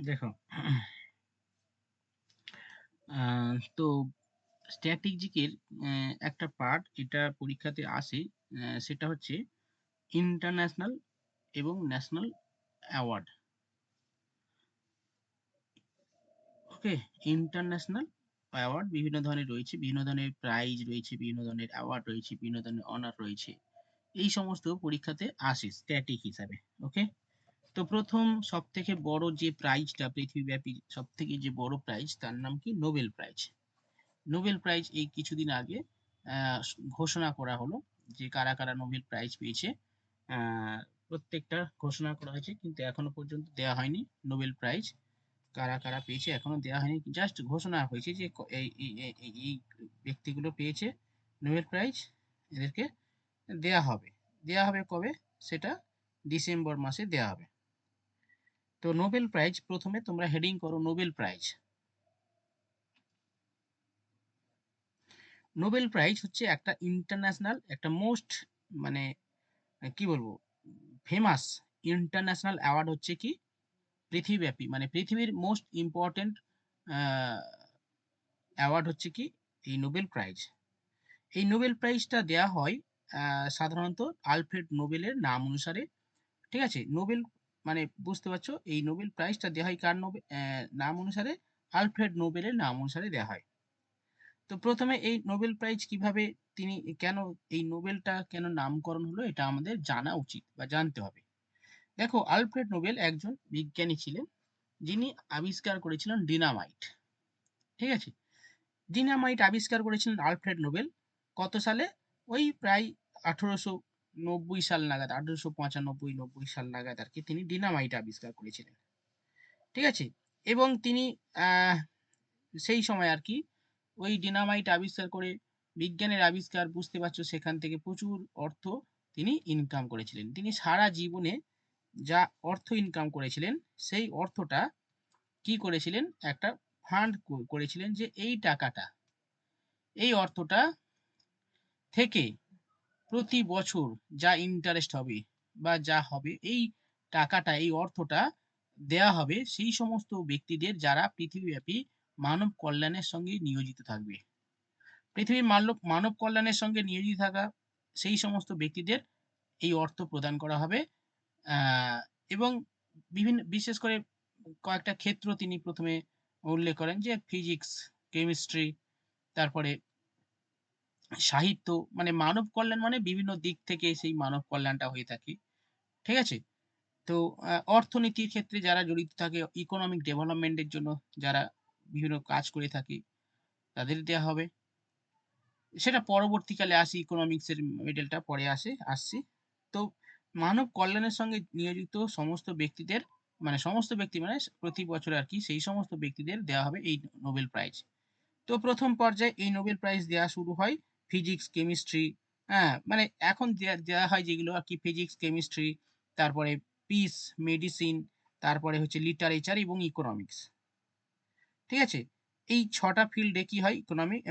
দেখো, তো স্ট্র্যাটেজিকের একটা পার্ট এটা পরীক্ষাতে আসে, সেটা হচ্ছে ইন্টারন্যাশনাল এবং ন্যাশনাল অ্যাওয়ার্ড। ওকে, ইন্টারন্যাশনাল অ্যাওয়ার্ড বিভিন্ন ধরনের রয়েছে, বিভিন্ন ধরনের প্রাইজ রয়েছে, বিভিন্ন ধরনের অ্যাওয়ার্ড রয়েছে, বিভিন্ন ধরনের অনার রয়েছে। এই সমস্ত পরীক্ষাতে আসে স্ট্যাটিক হিসাবে। ওকে, তো প্রথম সব থেকে বড় যে প্রাইজটা পৃথিবীব্যাপী সব থেকে যে বড় প্রাইজ তার নাম কি নোবেল প্রাইজ। নোবেল প্রাইজ এই কিছুদিন আগে ঘোষণা করা হলো যে কারা কারা নোবেল প্রাইজ পেয়েছে। আহ, প্রত্যেকটা ঘোষণা করা হয়েছে, কিন্তু এখনো পর্যন্ত দেওয়া হয়নি নোবেল প্রাইজ। কারা কারা পেয়েছে এখনো দেওয়া হয়নি, জাস্ট ঘোষণা হয়েছে যে এই ব্যক্তিগুলো পেয়েছে নোবেল প্রাইজ, এদেরকে দেয়া হবে। দেয়া হবে কবে? সেটা ডিসেম্বর মাসে দেয়া হবে। তো নোবেল প্রাইজ প্রথমে তোমরা হেডিং করো নোবেল প্রাইজ। নোবেল প্রাইজ হচ্ছে একটা ইন্টারন্যাশনাল, একটা মোস্ট, মানে কি বলবো, ফেমাস ইন্টারন্যাশনাল অ্যাওয়ার্ড হচ্ছে কি পৃথিবীব্যাপী, মানে পৃথিবীর মোস্ট ইম্পর্টেন্ট অ্যাওয়ার্ড হচ্ছে কি এই নোবেল প্রাইজ। এই নোবেল প্রাইজটা দেয়া হয় সাধারণত আলফ্রেড নোবেলের নাম অনুসারে। ঠিক আছে, নোবেল মানে বুঝতে পারছো, এই নোবেল প্রাইজটা দেওয়া হয় কার নাম অনুসারে? আলফ্রেড নোবেলের নাম অনুসারে দেওয়া হয়। তো প্রথমে এই নোবেল প্রাইজ কিভাবে, তিনি কেন, এই নোবেলটা কেন নামকরণ হলো, এটা আমাদের জানা উচিত বা জানতে হবে। দেখো, আলফ্রেড নোবেল একজন বিজ্ঞানী ছিলেন, যিনি আবিষ্কার করেছিলেন ডিনামাইট। ঠিক আছে, ডিনামাইট আবিষ্কার করেছিলেন আলফ্রেড নোবেল কত সালে? ওই প্রায় 1890 সাল নাগাদ, 1895-90 সাল নাগাদ আর কি তিনি ডিনামাইট আবিষ্কার করেছিলেন। ঠিক আছে, এবং তিনি আহ সেই সময় আর কি ওই ডিনামাইট আবিষ্কার করে, বিজ্ঞানের আবিষ্কার, বুঝতে পারছো, সেখান থেকে প্রচুর অর্থ তিনি ইনকাম করেছিলেন। তিনি সারা জীবনে যা অর্থ ইনকাম করেছিলেন, সেই অর্থটা কি করেছিলেন, একটা ফান্ড করেছিলেন, যে এই টাকাটা, এই অর্থটা থেকে প্রতি বছর যা ইন্টারেস্ট হবে বা যা হবে, এই টাকাটা, এই অর্থটা দেয়া হবে সেই সমস্ত ব্যক্তিদের যারা পৃথিবীব্যাপী মানব কল্যাণের সঙ্গে নিয়োজিত থাকবে। পৃথিবীর মানব কল্যাণের সঙ্গে নিয়োজিত থাকা সেই সমস্ত ব্যক্তিদের এই অর্থ প্রদান করা হবে। আহ, এবং বিভিন্ন, বিশেষ করে কয়েকটা ক্ষেত্র তিনি প্রথমে উল্লেখ করেন, যে ফিজিক্স, কেমিস্ট্রি, তারপরে সাহিত্য, মানে মানব কল্যাণ মানে বিভিন্ন দিক থেকে সেই মানব কল্যাণটা হয়ে থাকে। ঠিক আছে, তো অর্থনীতির ক্ষেত্রে যারা জড়িত থাকে, ইকোনমিক ডেভেলপমেন্টের জন্য যারা বিভিন্ন কাজ করে থাকে, তাদের দেওয়া হবে। সেটা পরবর্তীকালে আসি, ইকোনমিক্সের মেডেলটা পরে আসছি। তো মানব কল্যাণের সঙ্গে নিয়োজিত সমস্ত ব্যক্তিদের, মানে সমস্ত ব্যক্তি মানে প্রতি বছর আর কি সেই সমস্ত ব্যক্তিদের দেওয়া হবে এই নোবেল প্রাইজ। তো প্রথম পর্যায়ে এই নোবেল প্রাইজ দেওয়া শুরু হয় ফিজিক্স, কেমিস্ট্রি, হ্যাঁ, মানে এখন দেওয়া হয় যেগুলো আর কি ফিজিক্স, কেমিস্ট্রি, তারপরে পিস, মেডিসিন, তারপরে হচ্ছে লিটারেচার এবং ইকোনমিক্স। ঠিক আছে, এই ছটা ফিল্ডে কি হয়,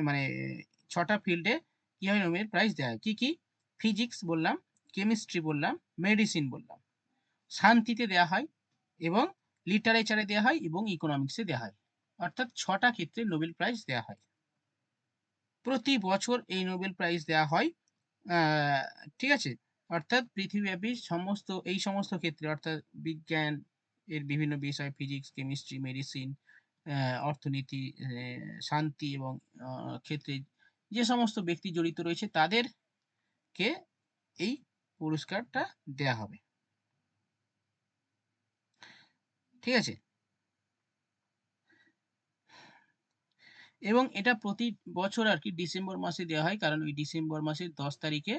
মানে ছটা ফিল্ডে কি হয় নোবেল প্রাইজ দেওয়া হয়। কি কি? ফিজিক্স বললাম, কেমিস্ট্রি বললাম, মেডিসিন বললাম, শান্তিতে দেওয়া হয়, এবং লিটারেচারে দেওয়া হয়, এবং ইকোনমিক্সে দেওয়া হয়। অর্থাৎ ছটা ক্ষেত্রে নোবেল প্রাইজ দেওয়া হয়। প্রতি বছর এই নোবেল প্রাইজ দেওয়া হয়। আহ, ঠিক আছে, অর্থাৎ পৃথিবীব্যাপী সমস্ত, এই সমস্ত ক্ষেত্রে, অর্থাৎ বিজ্ঞান এর বিভিন্ন বিষয়, ফিজিক্স, কেমিস্ট্রি, মেডিসিন, অর্থনীতি, শান্তি এবং ক্ষেত্রে যে সমস্ত ব্যক্তি জড়িত রয়েছে তাদেরকে এই পুরস্কারটা দেয়া হবে। ঠিক আছে, এবং এটা প্রতি বছর আর কি ডিসেম্বর মাসে দেওয়া হয়, কারণ ওই ডিসেম্বর মাসের 10 তারিখে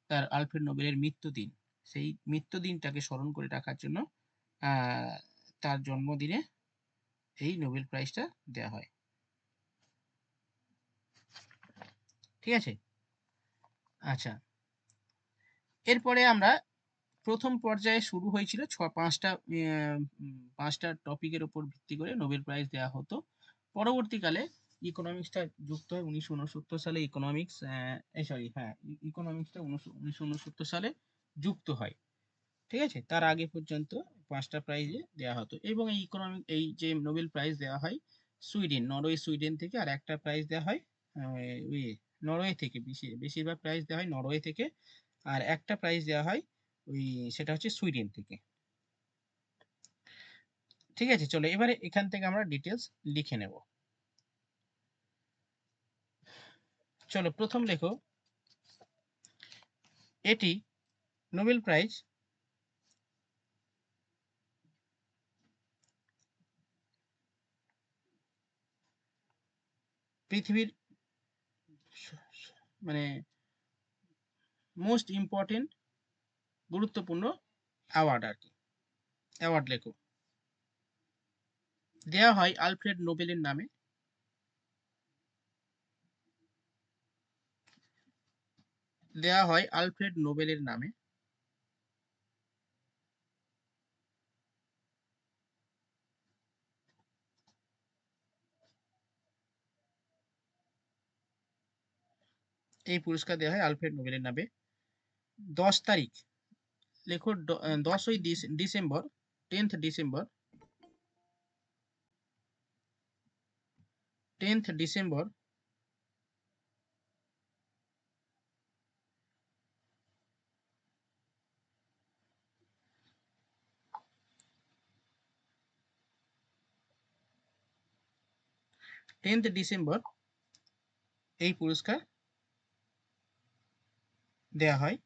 তার আলফ্রেড নোবেলের মৃত্যুদিন। সেই মৃত্যুদিনটাকে স্মরণ করে রাখার জন্য আহ, তার জন্মদিনে এই নোবেল প্রাইজটা দেওয়া হয়। ঠিক আছে, আচ্ছা, এরপরে আমরা প্রথম পর্যায়ে শুরু হয়েছিল পাঁচটা টপিকের উপর ভিত্তি করে নোবেল প্রাইজ দেওয়া হতো। পরবর্তীকালে ইকোনমিক্সটা যুক্ত হয় 1969 সালে, ইকোনমিক্স, সরি, হ্যাঁ, ইকোনমিক্সটা 1969 সালে যুক্ত হয়। ঠিক আছে, তার আগে পর্যন্ত 5টা প্রাইজে দেওয়া হতো। এবং এই যে নোবেল প্রাইজ দেওয়া হয় নরওয়ে সুইডেন থেকে, আর একটা প্রাইজ দেওয়া হয় ওই নরওয়ে থেকে, বেশিরভাগ প্রাইজ দেওয়া হয় নরওয়ে থেকে, আর একটা প্রাইজ দেওয়া হয় ওই সেটা হচ্ছে সুইডেন থেকে। ঠিক আছে, চলো এবারে এখান থেকে আমরা ডিটেলস লিখে নেব। চলো প্রথম লেখো, এটি নোবেল প্রাইজ পৃথিবীর মানে মোস্ট ইম্পর্টেন্ট গুরুত্বপূর্ণ অ্যাওয়ার্ড আর কি। অ্যাওয়ার্ড লেখো। দেওয়া হয় আলফ্রেড নোবেলের নামে। দেওয়া হয় আলফ্রেড নোবেলের নামে। এই পুরস্কার দেওয়া হয় আলফ্রেড নোবেলের নামে। 10 তারিখ লেখো, 10ই December, 10th December, 10th December 10th December এই পুরস্কার দেওয়া হয়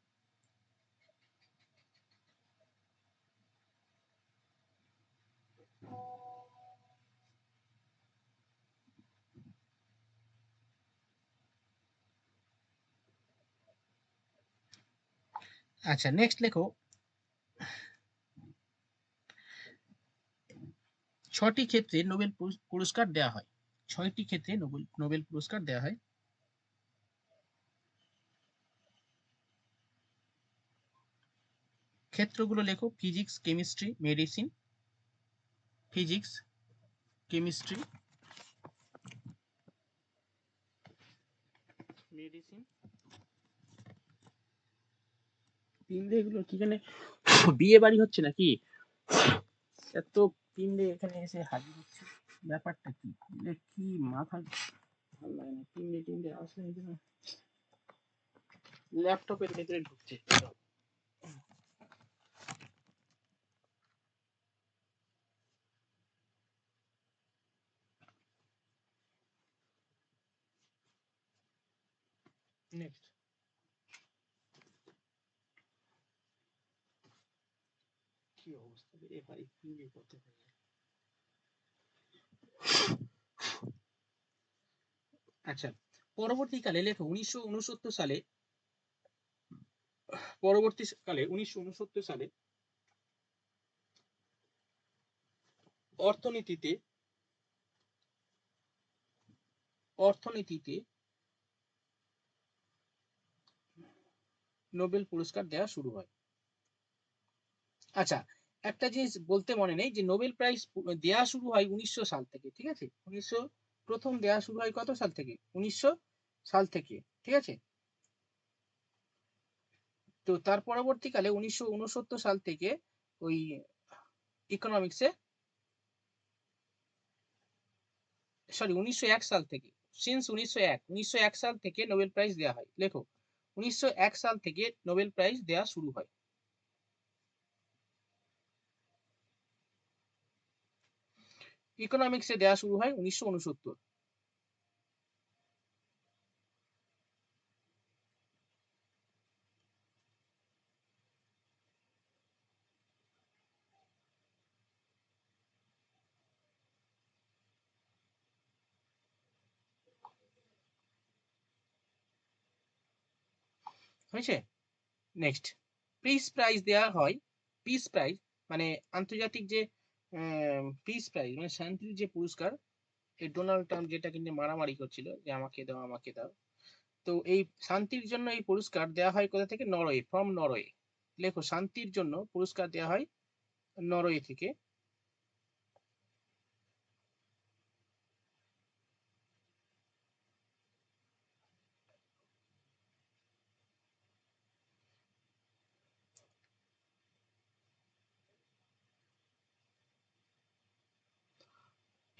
আচ্ছা নেক্সট লেখো, 6টি ক্ষেত্রে নোবেল পুরস্কার দেওয়া হয়। 6টি ক্ষেত্রে নোবেল পুরস্কার দেওয়া হয়। ক্ষেত্রগুলো লেখো, physics, chemistry, medicine. Physics, chemistry, medicine. পিমড়ে এগুলো কি জানে, বিয়ে বাড়ি হচ্ছে নাকি? এত পিমড়ে এখানে এসে হাজির হচ্ছে, ব্যাপারটা কি? কি মাথা ভালো লাগে না, পিমড়ে টিমড়ে আসলে ল্যাপটপের ভেতরে ঢুকছে। নেক্সট, কি অবস্থা রে ভাই, পিমড়ে কত হয়ে যায়। আচ্ছা, পরবর্তীকালে লেখো, 1969 সালে, পরবর্তীকালে 1969 সালে অর্থনীতিতে অর্থনীতিতে নোবেল পুরস্কার দেওয়া শুরু হয়। আচ্ছা, একটা জিনিস বলতে মনে নেই যে নোবেল প্রাইজ দেওয়া শুরু হয় 1900 সাল থেকে। ঠিক আছে, 1900 প্রথম দেওয়া শুরু হয় কত সাল থেকে? 1900 সাল থেকে। ঠিক আছে, তো তার পরবর্তীকালে 1969 সাল থেকে ওই ইকোনমিক্সে, সরি 1901 সাল থেকে, সিন্স 1901 সাল থেকে নোবেল প্রাইজ দেওয়া হয়। লেখো, 1901 সাল থেকে নোবেল প্রাইজ দেওয়া শুরু হয়। ইকোনমিক্সে দেওয়া শুরু হয় 1969। হয়েছে? নেক্সট, পিস প্রাইজ দেওয়া হয়। পিস প্রাইজ মানে আন্তর্জাতিক যে পিস প্রাইজ মানে শান্তির যে পুরস্কার, এই ডোনাল্ড ট্রাম্প যেটা কিন্তু মারামারি করছিল যে আমাকে দাও আমাকে দাও, তো এই শান্তির জন্য এই পুরস্কার দেওয়া হয় কোথা থেকে? Norway, from Norway. লেখো, শান্তির জন্য পুরস্কার দেওয়া হয় নরওয়ে থেকে।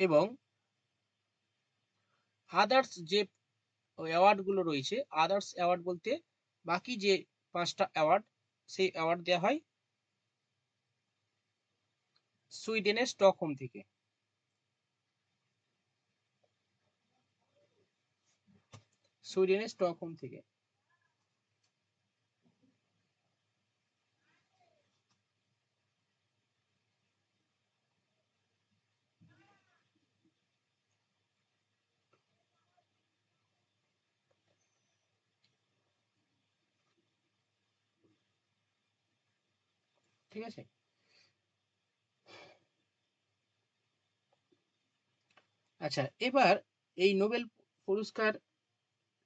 এবং আদার্স যে অ্যাওয়ার্ড গুলো রয়েছে, আদার্স অ্যাওয়ার্ড বলতে বাকি যে 5টা অ্যাওয়ার্ড, সেই অ্যাওয়ার্ড দেওয়া হয় সুইডেনের স্টকহোম থেকে। সুইডেনের স্টকহোম থেকে। ঠিক আছে। আচ্ছা, এবার এই নোবেল পুরস্কার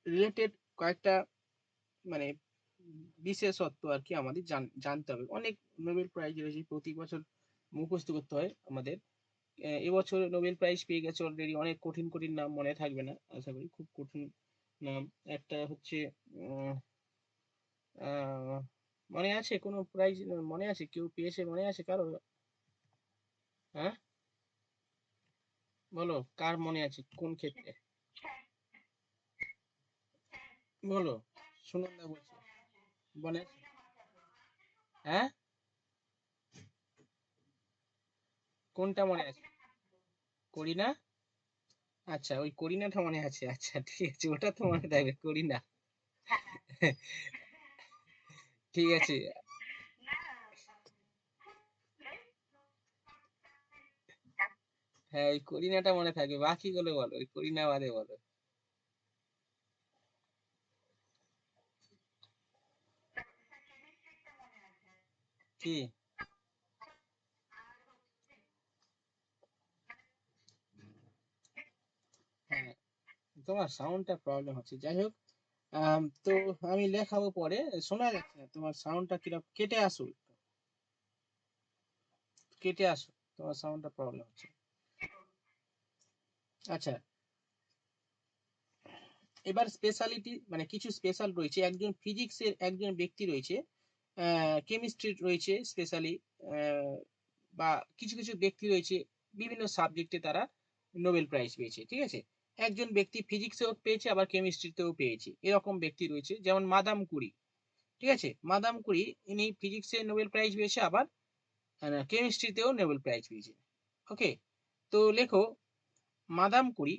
রিলেটেড কয়েকটা মানে বিশেষত্ব আর কি আমাদের জানতে হবে। অনেক নোবেল প্রাইজ রয়েছে, প্রতি বছর মুখস্থ করতে হয় আমাদের। এবছর নোবেল প্রাইজ পেয়ে গেছে অলরেডি, অনেক কঠিন কঠিন নাম, মনে থাকবে না আশা করি, খুব কঠিন নাম। একটা হচ্ছে আহ, মনে আছে কোনো প্রাইজ, মনে আছে কেউ পেয়েছে, মনে আছে কারো? হ্যাঁ, বলো কার মনে আছে, কোন ক্ষেত্রে বলো, শুনুন না বলছি, মনে আছে? হ্যাঁ, কোনটা মনে আছে? করিনা? আচ্ছা, ওই করিনাটা মনে আছে, আচ্ছা ঠিক আছে, ওটা তো মনে থাকবে, করিনা। ঠিক আছে। হ্যাঁ, ওই করিনাটা মনে থাকবে, বাকিগুলো বলো, ওই করিনা বাদে বলো। কি? হ্যাঁ, তোমার সাউন্ডটা প্রবলেম হচ্ছে, যাই হোক। তো আমি লেখাবো পরে, শোনা যাচ্ছে না তোমার সাউন্ডটা, কিরকম কেটে আসো, কেটে আসো, তোমার সাউন্ডটা প্রবলেম হচ্ছে। আচ্ছা, এবার স্পেশালিটি মানে কিছু স্পেশাল রয়েছে, একজন ফিজিক্সের একজন ব্যক্তি রয়েছে, কেমিস্ট্রি রয়েছে স্পেশালি, বা কিছু কিছু ব্যক্তি রয়েছে বিভিন্ন সাবজেক্টে তারা নোবেল প্রাইজ পেয়েছে, ঠিক আছে। একজন ব্যক্তি ফিজিক্সেও পেয়েছে, আবার কেমিস্ট্রিতেও পেয়েছে, এরকম ব্যক্তি রয়েছে, যেমন মাদাম কুরি। ঠিক আছে, মাদাম কুরি ইনি ফিজিক্সে নোবেল প্রাইজ পেয়েছে, আবার কেমিস্ট্রিতেও নোবেল প্রাইজ পেয়েছে। ওকে, তো লেখো, মাদাম কুরি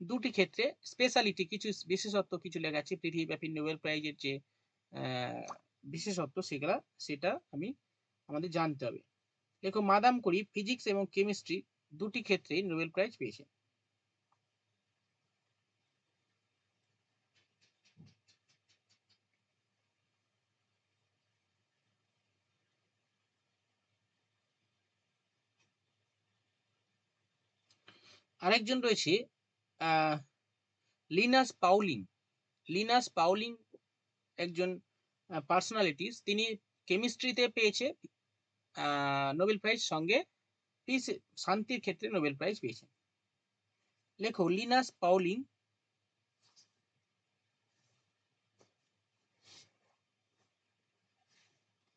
দুটি ক্ষেত্রে স্পেশালিটি, কিছু বিশেষত্ব কিছু লেখা আছে, পৃথিবীব্যাপী নোবেল প্রাইজের যে আহ, বিশেষত্ব সেগুলা, সেটা আমাদের জানতে হবে। দেখো, মাদাম কুরি ফিজিক্স এবং কেমিস্ট্রি দুটি ক্ষেত্রে নোবেল প্রাইজ পেয়েছে। আরেকজন রয়েছে আহ লিনাস পাউলিং। লিনাস পাউলিং একজন পার্সোনালিটিস, তিনি কেমিস্ট্রিতে পেয়েছে নোবেল প্রাইজ, সঙ্গে পিস শান্তির ক্ষেত্রে নোবেল প্রাইজ পেয়েছেন। লেখো, Linus Pauling.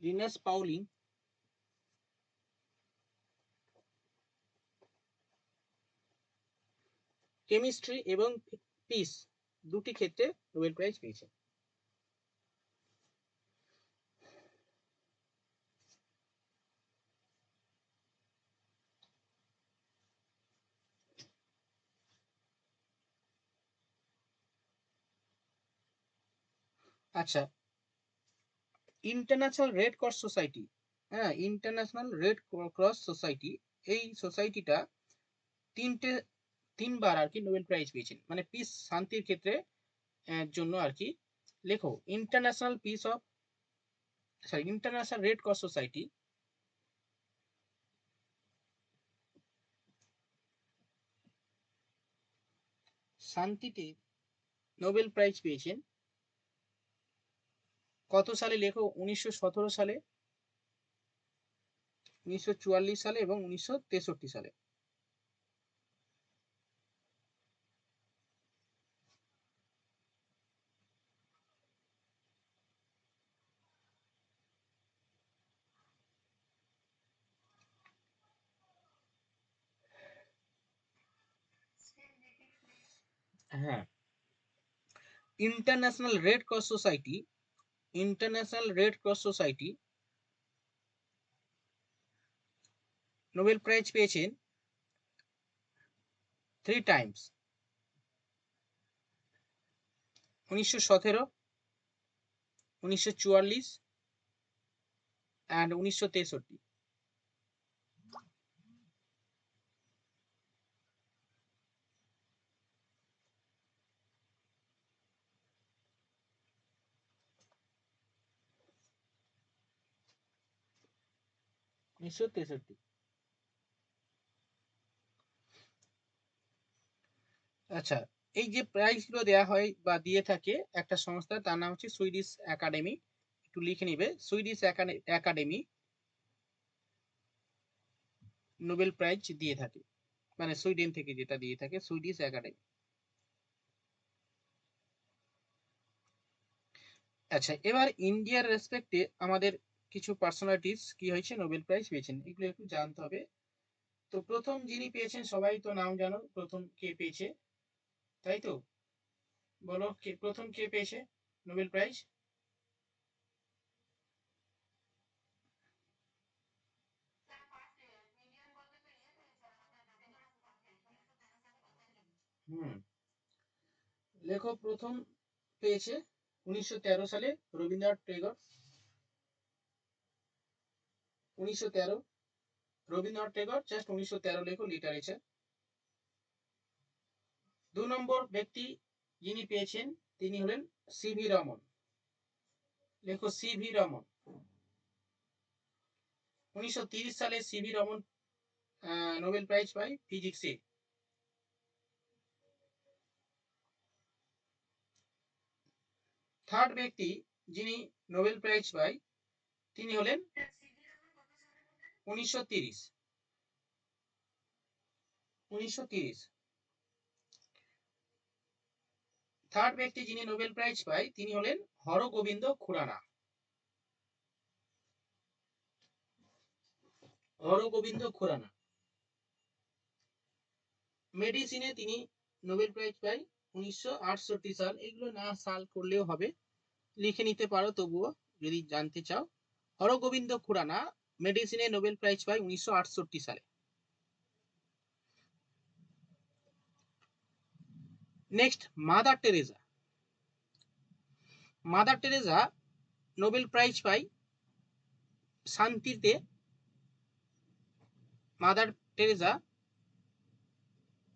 Linus Pauling chemistry এবং পিস দুটি ক্ষেত্রে নোবেল প্রাইজ পেয়েছেন। আচ্ছা, ইন্টারন্যাশনাল রেড ক্রস সোসাইটি, হ্যাঁ, ইন্টারন্যাশনাল রেড ক্রস সোসাইটি, এই সোসাইটিটা তিনটে তিনবার আর কি নোবেল প্রাইজ পেয়েছেন, মানে পিস শান্তির ক্ষেত্রে জন্য আর কি। লেখো, international piece of sorry international Red Cross society শান্তিতে নোবেল প্রাইজ পেয়েছেন কত সালে? লেখো, 1917 সালে, 1944 সালে এবং 1963 সালে। হ্যাঁ, international Red Cross society, international Red Cross society Nobel prize পেয়েছেন 3 টাইমস, 1917, 1944 and 1963। আচ্ছা, এই যে প্রাইজ গুলো দেওয়া হয় বা দিয়ে থাকে একটা সংস্থা, তার নাম হচ্ছে সুইডিশ একাডেমি। একটু লিখে নিবে, সুইডিশ একাডেমি নোবেল প্রাইজ দিয়ে থাকে, মানে সুইডেন থেকে যেটা দিয়ে থাকে সুইডিশ একাডেমি। আচ্ছা, এবার ইন্ডিয়ার রেসপেক্টে আমাদের কিছু পার্সোনালিটিস কি হয়েছে নোবেল প্রাইজ পেয়েছেন, এগুলো একটু জানতে হবে। তো প্রথম যিনি পেয়েছেন সবাই তো নাম জানো, প্রথম কে পেয়েছে, তাই তো? বলো কে প্রথম, কে পেয়েছে নোবেল প্রাইজ? হুম, লেখক প্রথম পেয়েছে 1913 সালে রবীন্দ্রনাথ টেগর। 1913, রবীন্দ্রনাথ টেগর, জাস্ট 1913 লেখো, লিটারেচার। 2 নম্বর ব্যক্তি যিনি পেয়েছেন তিনি হলেন সিভি রমন, লেখো সিভি রমন। 1930 সালে সিভি রমন নোবেল প্রাইজ পায় ফিজিক্সে। থার্ড ব্যক্তি যিনি নোবেল প্রাইজ পায় তিনি হলেন 1930, 1930। থার্ড ব্যক্তি যিনি নোবেল প্রাইজ পায় তিনি হলেন হরগোবিন্দ খুরানা, হরগোবিন্দ খুরানা। মেডিসিনে তিনি নোবেল প্রাইজ পায় 1968 সাল, এগুলো না সাল করলেও হবে, লিখে নিতে পারো তবুও যদি জানতে চাও। হরগোবিন্দ খুরানা মেডিসিনে নোবেল প্রাইজ পায় 1968 সালে। Next, mother Teresa. Mother Teresa Nobel prize পায় শান্তিতে। মাদার টেরেজা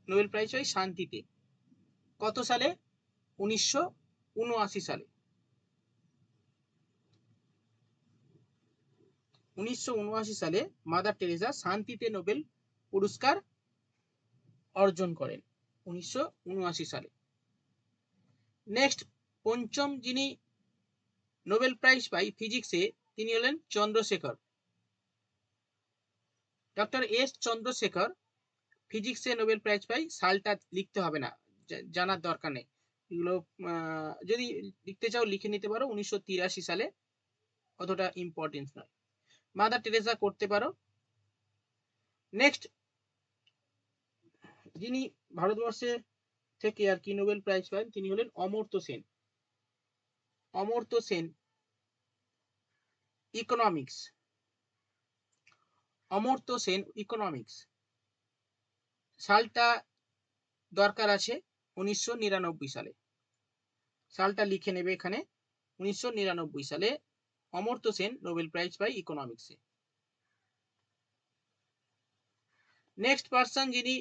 নোবেল প্রাইজ পায় শান্তিতে, কত সালে? 1979 সালে। 1979 সালে মাদার টেরেজা শান্তিতে নোবেল পুরস্কার অর্জন করেন, 1979 সালে। নেক্সট, পঞ্চম যিনি নোবেল প্রাইজ পায় ফিজিক্সে তিনি হলেন চন্দ্রশেখর, ডক্টর এস চন্দ্রশেখর। ফিজিক্সে নোবেল প্রাইজ পায়, সালটা লিখতে হবে না, জানার দরকার নেই এগুলো, যদি লিখতে চাও লিখে নিতে পারো 1983 সালে, অতটা ইম্পর্টেন্স নয়। মাদার টেরেসা করতে পারো। নেক্সট, যিনি ভারতবর্ষে থেকে আর কি নোবেল প্রাইজ পান তিনি হলেন অমর্ত্য সেন, অমর্ত্য সেন ইকোনমিক্স, অমর্ত্য সেন ইকোনমিক্স। সালটা দরকার আছে 1999 সালে, সালটা লিখে নেবে এখানে, 1999 সালে অমর্ত্য সেন নোবেল প্রাইজ পায় ইকোনমিক্সে। নেক্সট পার্সন যিনি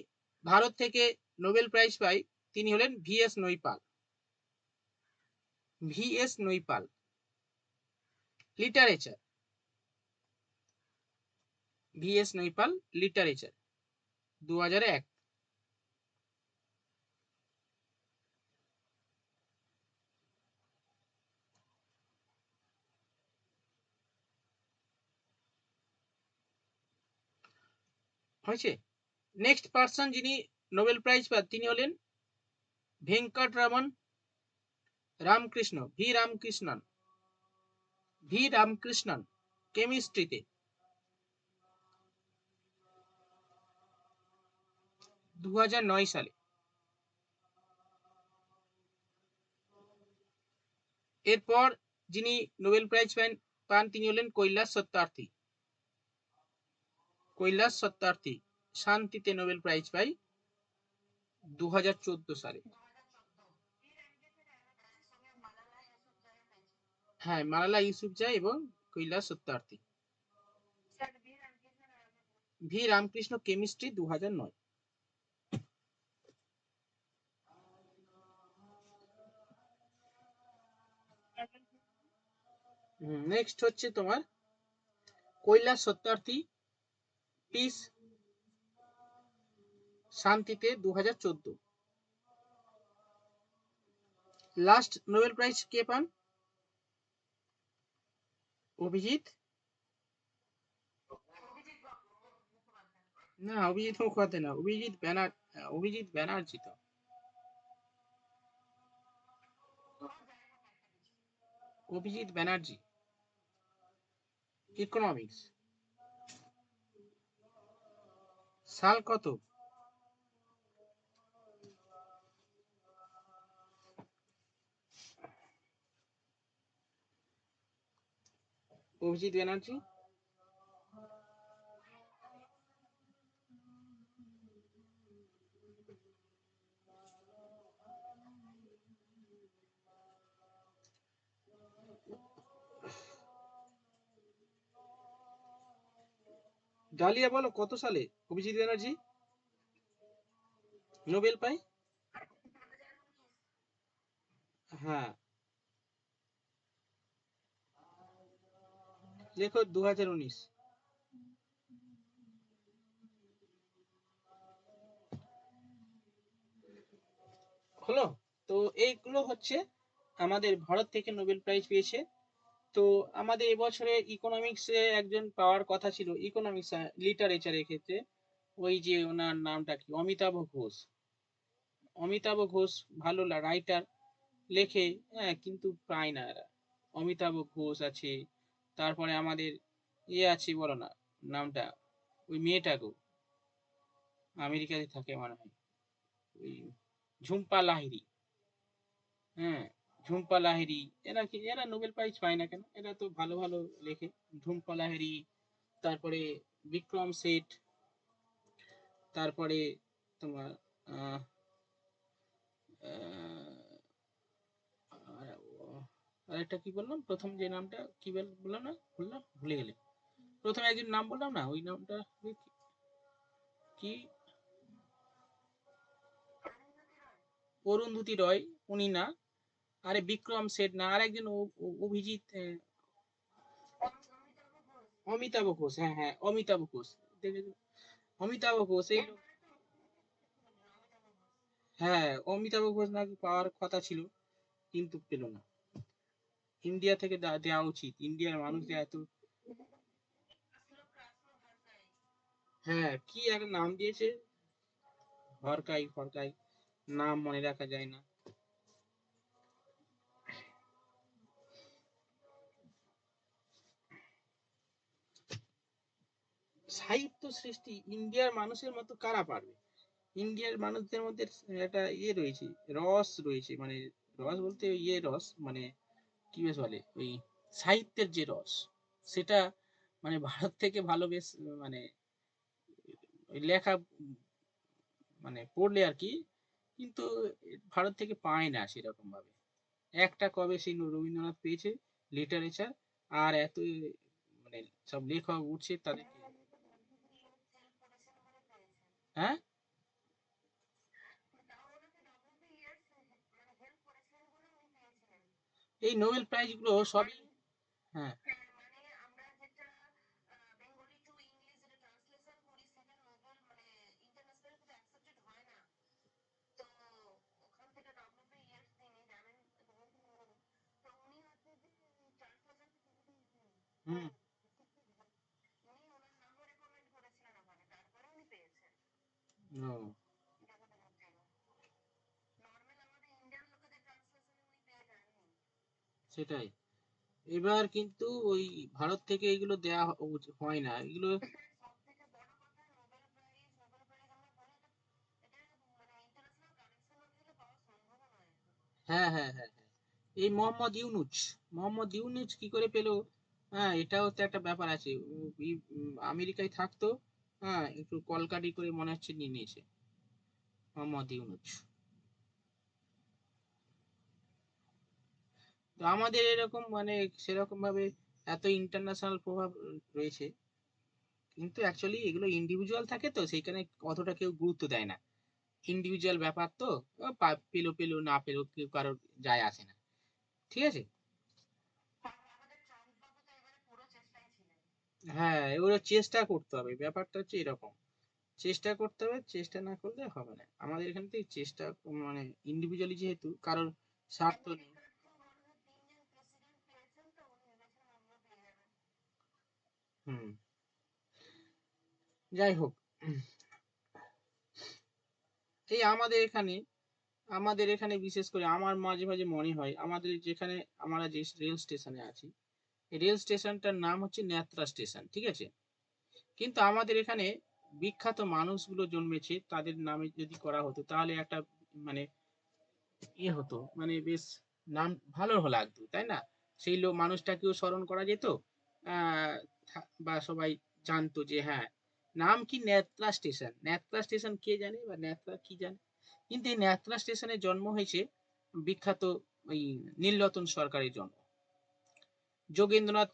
ভারত থেকে নোবেল প্রাইজ পায় তিনি হলেন VS Naipaul, VS Naipaul literature, VS Naipaul literature, 2001। হয়েছে। নেক্সট পার্সন যিনি নোবেল প্রাইজ পান তিনি হলেন ভেঙ্কট রমন রামকৃষ্ণ, ভি রামকৃষ্ণন, ভি রামকৃষ্ণন কেমিস্ট্রিতে, 2009 সালে। এরপর যিনি নোবেল প্রাইজ পান তিনি হলেন কৈলাস সত্যার্থী শান্তিতে নোবেল প্রাইজ পাই 2014 সালে। হ্যাঁ, মালালা ইউসুফজাই এবং Kailash Satyarthi. V Ramakrishna chemistry 2009। Next হচ্ছে তোমার কৈলাস সত্যার্থী পিস শান্তিতে 2014। লাস্ট নোবেল প্রাইজ কে পান? অভিজিৎ, না অভিজিৎ মুখোপাধ্যায় না, অভিজিৎ ব্যানার্জি তো। অভিজিৎ ব্যানার্জি, ইকোনমিক্স। সাল কত? অভিজিৎ ব্যানার্জি। ডালিয়া বলো কত সালে অভিজিৎ ব্যানার্জি নোবেল পায়? হ্যাঁ, লেখো 2019। হলো। তো এইগুলো হচ্ছে আমাদের ভারত থেকে নোবেল প্রাইজ পেয়েছে। তো আমাদের এবছরে ইকোনমিক্সে একজন পাওয়ার কথা ছিল, ইকোনমিক্স লিটারেচারের ক্ষেত্রে, ওই যে ওনার নামটা কি, অমিতাভ ঘোষ। অমিতাভ ঘোষ ভালো রাইটার, লেখে, হ্যাঁ, কিন্তু পায় না এরা। অমিতাভ ঘোষ আছে, তারপরে আমাদের ইয়ে আছে, বলো না নামটা, ওই মেয়েটাকেও, আমেরিকাতে থাকে মনে হয়, ওই ঝুম্পা লাহিড়ী। হ্যাঁ, ঝুম্পা লাহিড়ী। এরা নোবেল প্রাইজ পায় না কেন? এরা তো ভালো ভালো লেখে। ঝুম্পা লাহিড়ী, তারপরে বিক্রম সেঠ, তারপরে তোমার আহ, আরেকটা কি বললাম, প্রথম যে নামটা কি বললাম না, ভুলে গেলে। প্রথমে একজন নাম বললাম না, ওই নামটা কি, অরুন্ধতী রয়, উনি না। আরে বিক্রম সেঠ না, আর একজন অভিজিৎ, অমিতাভ ঘোষ। হ্যাঁ হ্যাঁ, অমিতাভ ঘোষ। অমিতাভ ঘোষ এই, হ্যাঁ, অমিতাভ ঘোষ নাকি পাওয়ার কথা ছিল, কিন্তু পেল না। ইন্ডিয়া থেকে দেওয়া উচিত, ইন্ডিয়ার মানুষদের এত। হ্যাঁ, কি এক নাম দিয়েছে, হরকাই ফরকাই, নাম মনে রাখা যায় না। সাহিত্য সৃষ্টি ইন্ডিয়ার মানুষের মতো কারা পারবে? ইন্ডিয়ার মানুষদের মধ্যে একটা ইয়ে রয়েছে, রস রয়েছে, মানে রস বলতে ইয়ে রস, মানে কি বেশ বলে, ওই সাহিত্যের যে রস, সেটা মানে ভারত থেকে ভালো বেশ, মানে ওই লেখা, মানে পড়লে আর কি, কিন্তু ভারত থেকে পায় না সেরকম ভাবে। একটা কবে সেই রবীন্দ্রনাথ পেয়েছে লিটারেচার, আর এত মানে সব লেখক উঠছে তাদের। হ্যাঁ, এই নোবেল প্রাইজ গুলো সবই। হ্যাঁ হুম, ও, সেটাই। এবার কিন্তু ওই ভারত থেকে এগুলো দেয়া হয় না এগুলো। হ্যাঁ হ্যাঁ হ্যাঁ হ্যাঁ, এই মোহাম্মদ ইউনুস কি করে পেলো? হ্যাঁ, এটাও তো একটা ব্যাপার আছে। আমেরিকায় থাকতো, হ্যাঁ, একটু কলকাটি করে মনে হচ্ছে নিয়ে নিয়েছে মোহাম্মদ ইউনুস। তো আমাদের এরকম মানে সেরকম ভাবে এত ইন্টারন্যাশনাল প্রভাব রয়েছে, কিন্তু অ্যাকচুয়ালি এগুলো ইন্ডিভিজুয়াল থাকে, তো সেইখানে অতটা কেউ গুরুত্ব দেয় না। ইন্ডিভিজুয়াল ব্যাপার তো, পেলো পেলো না পেলো কেউ কারোর যায় আসে না। ঠিক আছে। হ্যাঁ, এগুলো চেষ্টা করতে হবে, ব্যাপারটা হচ্ছে এরকম। চেষ্টা করতে হবে, চেষ্টা না করলে হবে না। আমাদের এখান থেকে চেষ্টা, মানে ইন্ডিভিজুয়ালি যেহেতু কারোর স্বার্থ নেই। হুম। যাই হোক, এই আমাদের এখানে বিশেষ করে আমার মাঝে মাঝে মনে হয়, আমাদের যেখানে আমরা যে রেল স্টেশনে আছি, এই রেল স্টেশনটার নাম হচ্ছে নেত্রা স্টেশন, ঠিক আছে। কিন্তু আমাদের এখানে বিখ্যাত মানুষগুলো জন্মেছে, তাদের নামে যদি করা হতো তাহলে একটা মানে হতো, মানে বেশ নাম ভালো লাগতো, তাই না? সেই লোক মানুষটাকেও স্মরণ করা যেত, বা সবাই জানতো যে হ্যাঁ, নাম কি নেত্রা স্টেশন। নেত্রা স্টেশন কে জানে, বা নেত্রা কি জানে? কিন্তু এই নেত্রা স্টেশনে জন্ম হয়েছে বিখ্যাত ওই নীলরতন সরকারের জন্ম। যোগেন্দ্রনাথ,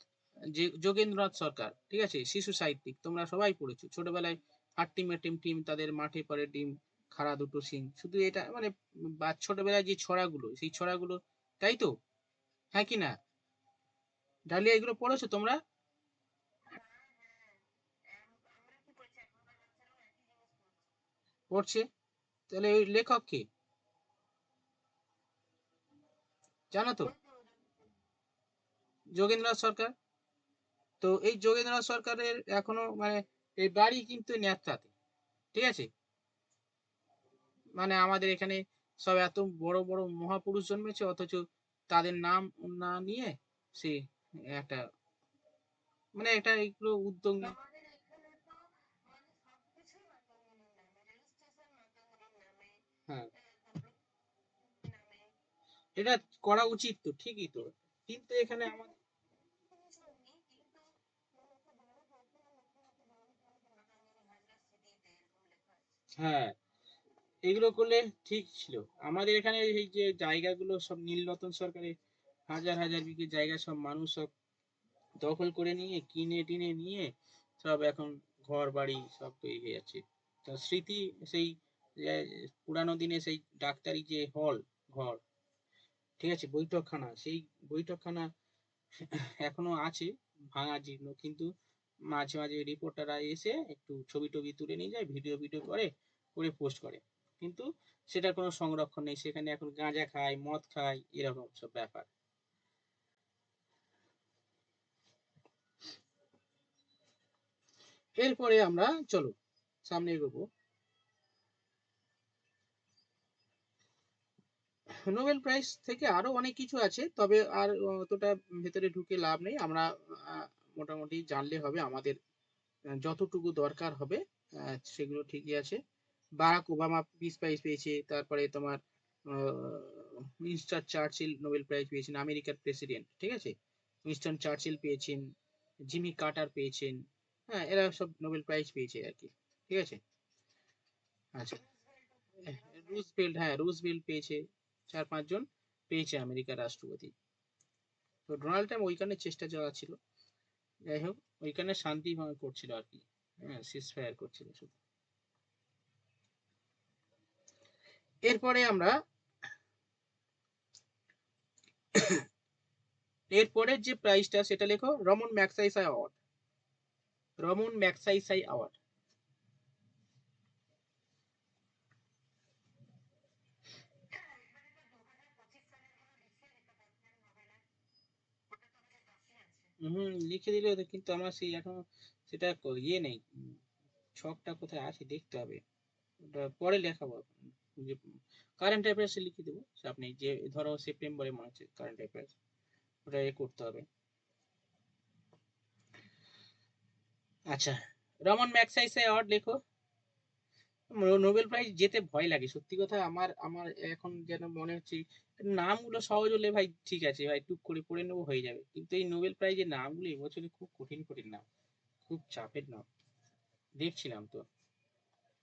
যে যোগেন্দ্রনাথ সরকার, ঠিক আছে, শিশু সাহিত্যিক, তোমরা সবাই পড়েছো ছোটবেলায়। হাট্টিমে টিম টিম তাদের মাঠে পড়ে ডিম, খাড়া দুটো সিং, শুধু এটা মানে বা ছোটবেলায় যে ছড়াগুলো, সেই ছড়াগুলো, তাই তো, হ্যাঁ কি না? ডালিয়া এগুলো পড়েছো তোমরা? পড়ছে? তাহলে ওই লেখক কে জানো তো? যোগেন্দ্রনাথ সরকার। তো এই যোগেন্দ্রনাথ সরকারের এখনো মানে এই বাড়ি কিন্তু ন্যাত্রাতে, ঠিক আছে। মানে আমাদের এখানে সব এত বড় বড় মহাপুরুষ জন্মেছে, অথচ তাদের নাম না নিয়ে সে একটা মানে একটা এগুলো উদ্যোগ নিয়ে। হ্যাঁ, এটা করা উচিত তো, ঠিকই তো। কিন্তু এখানে আমাদের, হ্যাঁ, এগুলো করলে ঠিক ছিল। আমাদের এখানে এই যে জায়গাগুলো সব নীলরতন সরকারের, হাজার হাজার বিঘে জায়গা সব মানুষ সব দখল করে নিয়ে কিনে টিনে নিয়ে সব এখন ঘর বাড়ি সব তৈরি হয়ে যাচ্ছে। তো স্মৃতি, সেই যে পুরানো দিনে সেই ডাক্তারি যে হল, ঘর, ঠিক আছে, বৈঠকখানা, সেই বৈঠকখানা এখনো আছে, ভাঙা জীর্ণ, কিন্তু মাঝে মাঝে রিপোর্টাররা এসে একটু ছবি টবি তুলে নিয়ে যায়, ভিডিও ভিডিও করে করে পোস্ট করে, কিন্তু সেটার কোনো সংরক্ষণ নেই। সেখানে এখন গাঁজা খায়, মদ খায়, এরকম সব ব্যাপার। এরপরে আমরা চলো সামনে এগোবো। নোবেল প্রাইজ থেকে আরো অনেক কিছু আছে, তবে আর অতটা ভেতরে ঢুকে লাভ নেই। আমরা আহ, মোটামুটি জানলে হবে, আমাদের যতটুকু দরকার হবে সেগুলো ঠিকই আছে। বারাক ওবামা পিস প্রাইজ পেয়েছে, তারপরে তোমার উইনস্টন চার্চিল নোবেল প্রাইজ পেয়েছেন, আমেরিকার প্রেসিডেন্ট, ঠিক আছে। উইনস্টন চার্চিল পেয়েছেন, জিমি কার্টার পেয়েছেন, হ্যাঁ, এরা সব নোবেল প্রাইজ পেয়েছে আর কি, ঠিক আছে। আচ্ছা, রুজভেল্ট, হ্যাঁ রুজভেল্ট পেয়েছে, চার পাঁচজন পেয়েছে আমেরিকার রাষ্ট্রপতি। তো ডোনাল্ড ট্রাম্প ওইখানে চেষ্টা চালা ছিল, যাই হোক, ওইখানে শান্তি ভঙ্গ করছিল আর কি, হ্যাঁ, সিজ ফায়ার করছিল শুধু। এরপরে আমরা এরপরের যে প্রাইজটা সেটা লেখো, রমন ম্যাগসাইসাই অ্যাওয়ার্ড। রমন ম্যাগসাইসাই অ্যাওয়ার্ড। হুম, লিখে দিলে হতো, কিন্তু আমার সেই এখন সেটা ইয়ে নেই, ছকটা কোথায় আছে দেখতে হবে, ওটা পরে লেখাবো। যে কারেন্ট অ্যাফেয়ার্সে লিখে দেবো, চাপ নেই। যে ধরো সেপ্টেম্বরে মনে হচ্ছে কারেন্ট অ্যাফেয়ার্স, ওটা করতে হবে। আচ্ছা, রমন ম্যাগসাইসে অ্যাওয়ার্ড লেখো। নোবেল প্রাইজ যেতে ভয় লাগে সত্যি কথা। আমার আমার এখন যেন মনে হচ্ছে নামগুলো সহজ হলে ভাই ঠিক আছে ভাই, টুক করে পড়ে নেবো হয়ে যাবে, কিন্তু এই নোবেল প্রাইজের নামগুলো এবছরে খুব কঠিন কঠিন নাম, খুব চাপের নাম দেখছিলাম তো।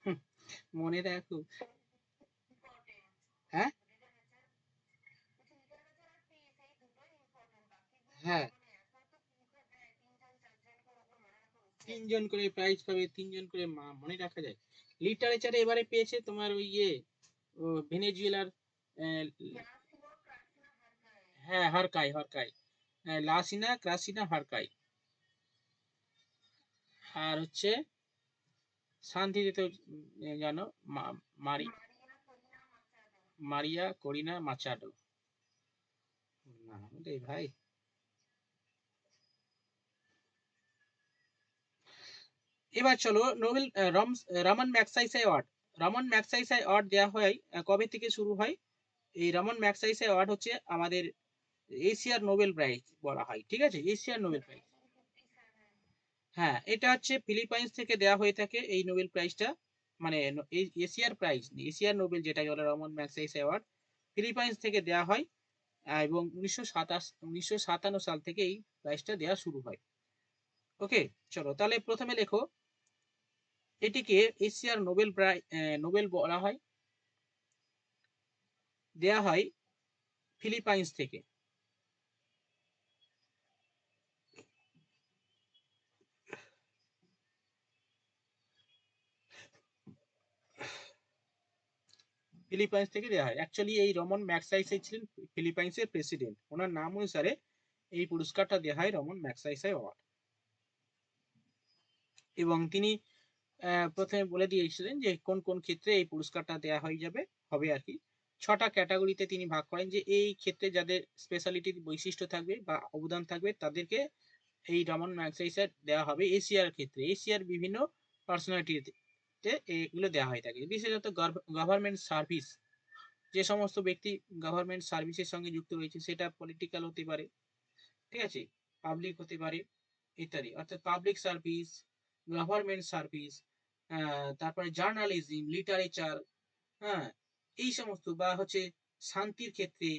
হুম, মনে রাখো। হ্যাঁ, হ্যাঁ, তিনজন করে প্রাইজ পাবে, তিনজন করে মনে রাখা যায়। লিটারেচারে এবারে পেয়েছে তোমার ওই ইয়ে, ভেনেজুয়েলার, আহ, হ্যাঁ হারকাই হারকাই, লাসিনা ক্রাসিনা হারকাই। আর হচ্ছে শান্তিতে তো জানো, মারি মারিয়া করিনা মাচাডো। নাম রে ভাই। এবার চলো Nobel Ramon Magsaysay award. Ramon Magsaysay award দেওয়া হয় কবে থেকে শুরু হয়? এই রমন ম্যাগসাইসে অ্যাওয়ার্ড হচ্ছে আমাদের এশিয়ার নোবেল প্রাইজ বলা হয়, ঠিক আছে, এশিয়ার নোবেল প্রাইজ। হ্যাঁ, এটা হচ্ছে ফিলিপাইন্স থেকে দেওয়া হয়ে থাকে এই নোবেল প্রাইজটা, মানে এই এশিয়ার প্রাইজ, এশিয়ার নোবেল যেটাকে বলে রমন ম্যাগসাইসে অ্যাওয়ার্ড, ফিলিপাইন্স থেকে দেওয়া হয়। এবং 1957 সাল থেকে এই প্রাইজটা দেওয়া শুরু হয়। ওকে, চলো তাহলে প্রথমে লেখো, এটিকে এশিয়ার নোবেল নোবেল বলা হয়, দেয়া হয় ফিলিপাইন্স থেকে। ফিলিপাইন্স থেকে দেওয়া হয়। অ্যাকচুয়ালি এই রমন ম্যাগসাইসে ছিলেন ফিলিপাইন্সের প্রেসিডেন্ট, ওনার নাম অনুসারে এই পুরস্কারটা দেওয়া হয় রমন ম্যাগসাইসে অ্যাওয়ার্ড। এবং তিনি প্রথমে বলে দিয়েছিলেন যে কোন কোন ক্ষেত্রে এই পুরস্কারটা দেওয়া হয়ে যাবে, হবে আর কি। 6টা ক্যাটাগরিতে তিনি ভাগ করেন, যে এই ক্ষেত্রে যাদের স্পেশালিটির বৈশিষ্ট্য থাকবে বা অবদান থাকবে তাদেরকে এই রমন ম্যাগসাইসে দেওয়া হবে। এশিয়ার ক্ষেত্রে এশিয়ার বিভিন্ন পার্সোনালিটিতে এগুলো দেওয়া হয়ে থাকে। বিশেষত গভর্নমেন্ট সার্ভিস, যে সমস্ত ব্যক্তি গভর্নমেন্ট সার্ভিসের সঙ্গে যুক্ত রয়েছে, সেটা পলিটিক্যাল হতে পারে, ঠিক আছে, পাবলিক হতে পারে ইত্যাদি, অর্থাৎ পাবলিক সার্ভিস, গভর্নমেন্ট সার্ভিস, তারপরে জার্নালিজম, লিটারেচার, হ্যাঁ, এই সমস্ত, বা হচ্ছে শান্তির ক্ষেত্রে,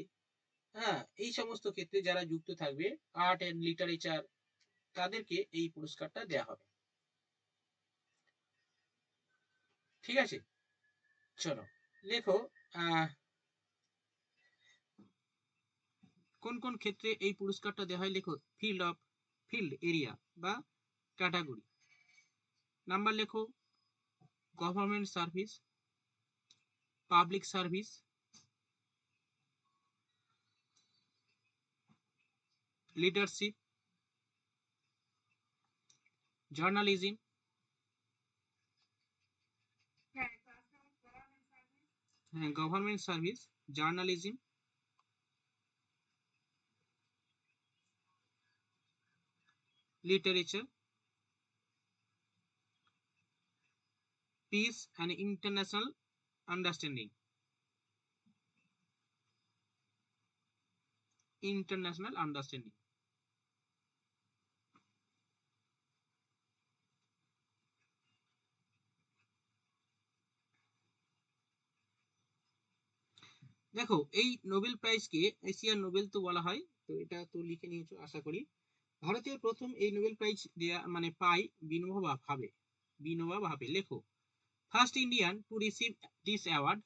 হ্যাঁ, এই সমস্ত ক্ষেত্রে যারা যুক্ত থাকবে, আর্ট এন্ড লিটারেচার, তাদেরকে এই পুরস্কারটা দেওয়া হবে। ঠিক আছে, চলো লেখো, আহ কোন কোন ক্ষেত্রে এই পুরস্কারটা দেওয়া হয়, লেখো। ফিল্ড এরিয়া বা ক্যাটাগরি। নাম্বার লেখো, government service, public service, leadership, journalism, হ্যাঁ government service, journalism, literature, peace and international understanding, international understanding. দেখো, এই নোবেল প্রাইজকে এশিয়ার নোবেল তো বলা হয়, তো এটা তো লিখে নিয়েছো আশা করি। ভারতীয় প্রথম এই নোবেল প্রাইজ দেয়া মানে পায় বিনোবা ভাবে। বিনোবা ভাবে, লেখো। First Indian to receive this award,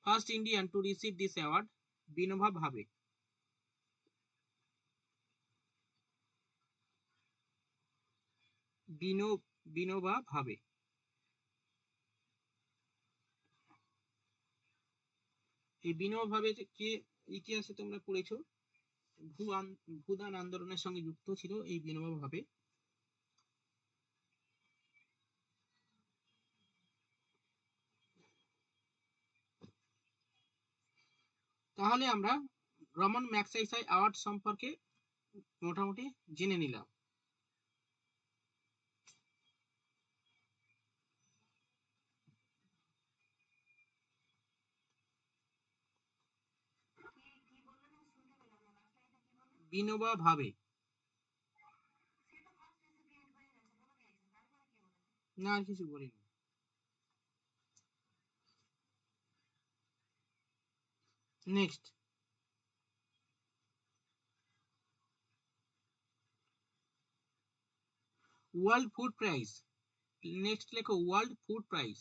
first Indian to receive this award, Vinoba ভাবে। বিনো বিনোবা ভাবে। এই বিনোবা ভাবে কে, ইতিহাসে তোমরা পড়েছো, ভূদান আন্দোলনের সঙ্গে যুক্ত ছিল এই বিনোবা ভাবে। তাহলে আমরা রমন ম্যাগসাইসে অ্যাওয়ার্ড সম্পর্কে মোটামুটি জেনে নিলাম। বিনোবা ভাবে। না আর কিছু বলিনি। Next, world food prize. Next লেখো world food prize.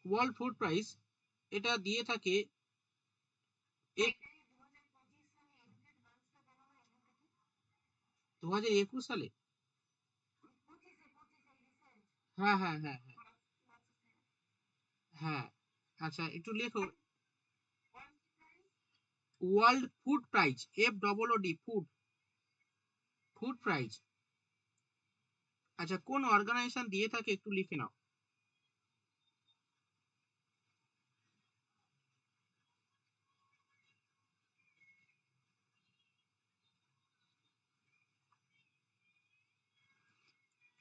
World food prize এটা দিয়ে থাকে 2021 সালে। হ্যাঁ হ্যাঁ হ্যাঁ হ্যাঁ হ্যাঁ। আচ্ছা একটু লেখো world food prize, FOOD food, food prize. আচ্ছা কোন অর্গানাইজেশন দিয়ে থাকে একটু লিখে নাও।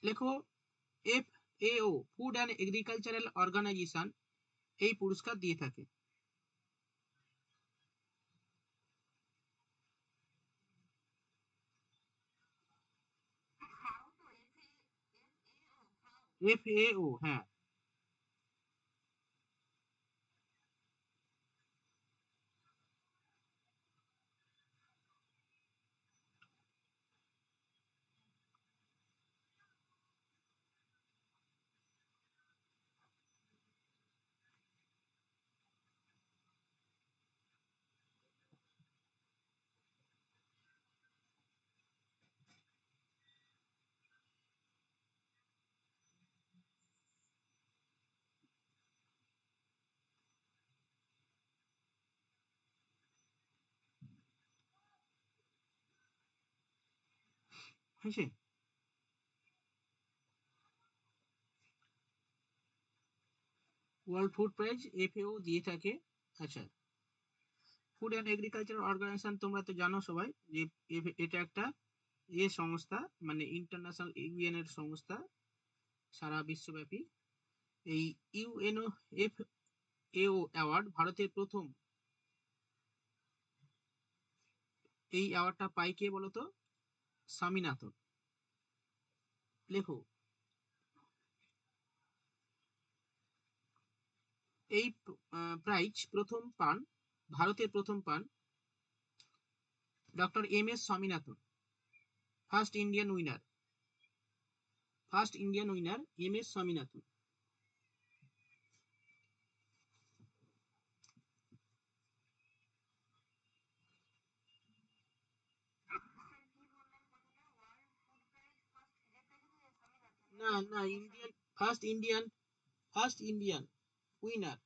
লেখো FAO, food and agricultural organization এই পুরস্কার দিয়ে থাকে। FAO, হ্যাঁ। হয়েছে। ওয়ার্ল্ড ফুড প্রাইজ FAO দিয়ে থাকে। আচ্ছা ফুড অ্যান্ড এগ্রিকালচার অর্গানাইজেশন তোমরা তো জানো সবাই যে এটা একটা সংস্থা, মানে ইন্টারন্যাশনাল ইউএন সংস্থা সারা বিশ্বব্যাপী। এই UNOFAO অ্যাওয়ার্ড ভারতের প্রথম, এই অ্যাওয়ার্ডটা পাই কে বলতো? স্বামীনাথন। লেখো এই প্রাইজ প্রথম পান, ভারতের প্রথম পান doctor MS Swaminathan, first Indian winner, MS Swaminathan. না না, ইন্ডিয়ান, ফার্স্ট ইন্ডিয়ান উইনার।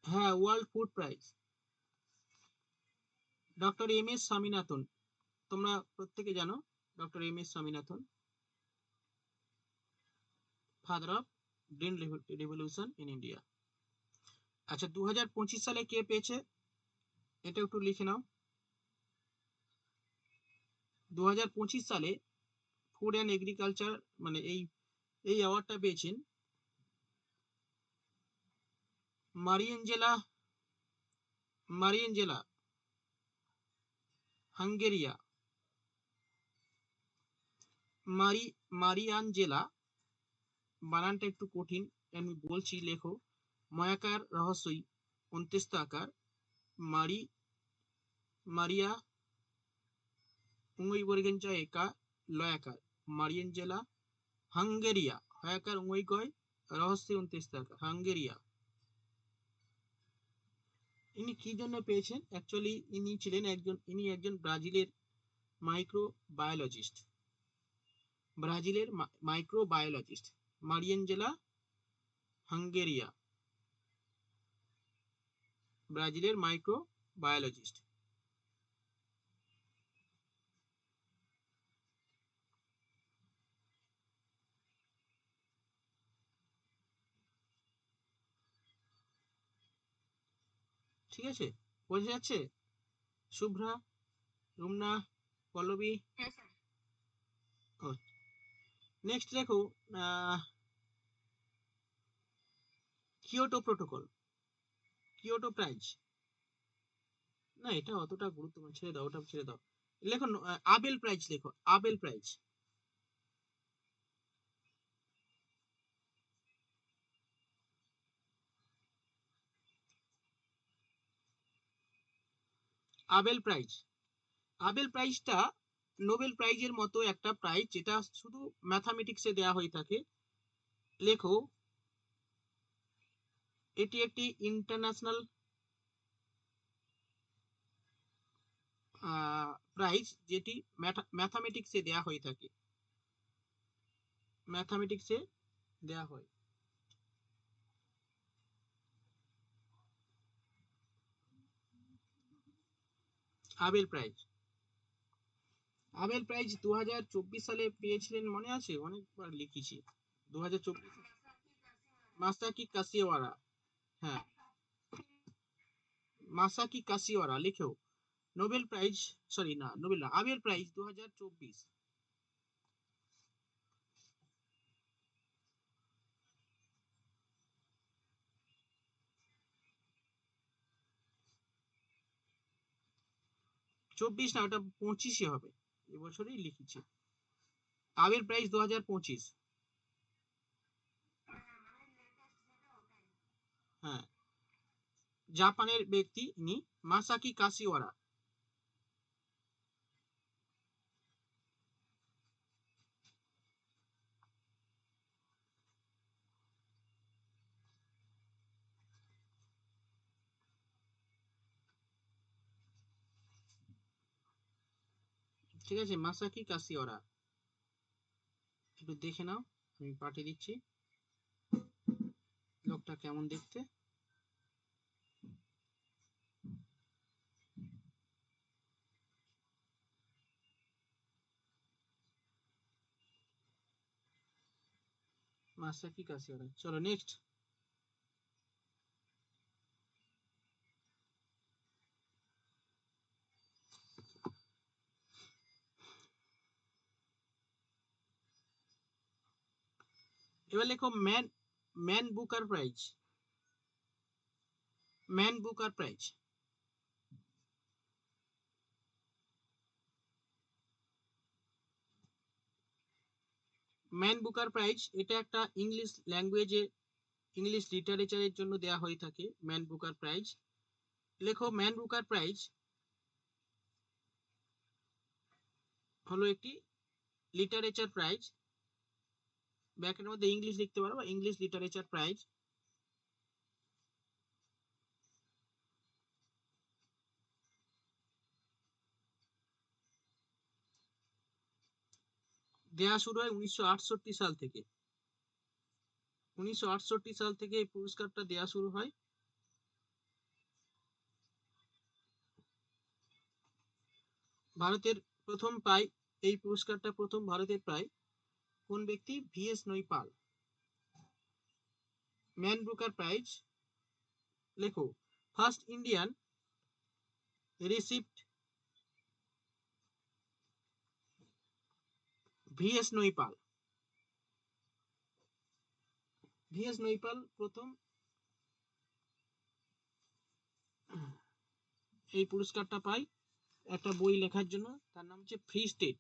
হ্যাঁ world food prize doctor MS Swaminathan. তোমরা প্রত্যেকে জানো doctor MS Swaminathan, father of green revolution in India. আচ্ছা 2025 সালে কে পেয়েছে এটা একটু লিখে নাও। 2025 সালে ফুড অ্যান্ড এগ্রিকালচার মানে এই অ্যাওয়ার্ডটা পেয়েছেন মারিয়েঞ্জেলা, মারিয়েঞ্জেলা হাঙ্গেরিয়া, মারিয়াঞ্জেলা, বানানটা একটু কঠিন আমি বলছি, লেখো ময়াকার রহস্যই অন্ত্যেস্ত আকার মারি, মারিয়া উঙ্গই একা লয়াকার, মারিয়েঞ্জেলা হাঙ্গেরিয়া, হয়াকার উঙ্গই গয় রহস্য অন্ত্যেস্ত আকার হাঙ্গেরিয়া। ইনি কি জন্য পেয়েছেন? অ্যাকচুয়ালি ইনি একজন ব্রাজিলের মাইক্রোবায়োলজিস্ট, ব্রাজিলের মাইক্রোবায়োলজিস্ট মারিয়েঞ্জেলা হাঙ্গেরিয়া, ব্রাজিলের মাইক্রোবায়োলজিস্ট। ঠিক আছে, বোঝা যাচ্ছে? শুভ্রা, রুমনা, পল্লবী। নেক্সট দেখো কিয়োটো প্রোটোকল, কিয়োটো প্রাইজ। না এটা অতটা গুরুত্বপূর্ণ, ছেড়ে দাও, ওটা ছেড়ে দাও। লেখো আবেল প্রাইজ, লেখো Abel prize. Abel prize, Abel প্রাইজটা নোবেল প্রাইজের মতো একটা প্রাইজ, যেটা শুধু ম্যাথামেটিক্সে দেওয়া হয়ে থাকে। লেখো এটি একটি ইন্টারন্যাশনাল প্রাইজ, যেটি ম্যাথামেটিক্সে দেওয়া হয়ে থাকে, ম্যাথামেটিক্সে দেওয়া হয়। আবেল প্রাইজ, আবেল প্রাইজ 2024 সালে পেয়েছিলেন, মনে আছে? অনেকবার লিখেছি 2024। মাসাকি কাসিওয়ারা, হ্যাঁ মাসাকি কাসিওয়ারা লিখো নোবেল প্রাইজ, সরি না নোবেল না, আবেল প্রাইজ 2024। 24 না, ওটা 25ই হবে, এবছরই লিখেছি। Abel prize 2025। হ্যাঁ, জাপানের ব্যক্তি ইনি, মাসাকি কাসিওয়ারা। ঠিক আছে, মাসাকি কাসিওয়ারা, একটু দেখে নাও, আমি পাঠিয়ে দিচ্ছি লোকটা কেমন দেখতে। মাসাকি কাসিওয়ারা, চলো নেক্সট। এবার লেখো man, man Booker prize, man Booker prize. Man Booker prize এটা একটা ইংলিশ ল্যাঙ্গুয়েজে, ইংলিশ লিটারেচারের জন্য দেওয়া হয়ে থাকে ম্যান বুকার প্রাইজ। লেখো ম্যান বুকার প্রাইজ হলো একটি লিটারেচার প্রাইজ, ব্র্যাকেটের মধ্যে ইংলিশ লিখতে পারো, ইংলিশ লিটারেচার প্রাইজ। দেয়া শুরু হয় 1968 সাল থেকে, 1968 সাল থেকে এই পুরস্কারটা দেয়া শুরু হয়। ভারতের প্রথম পায় এই পুরস্কারটা, প্রথম ভারতের পায় কোন ব্যক্তি? V S Naipaul. Man Booker prize লেখো first Indian received V S Naipaul, VS Naipaul প্রথম এই পুরস্কারটা পায় একটা বই লেখার জন্য, তার নাম হচ্ছে ফ্রি স্টেট।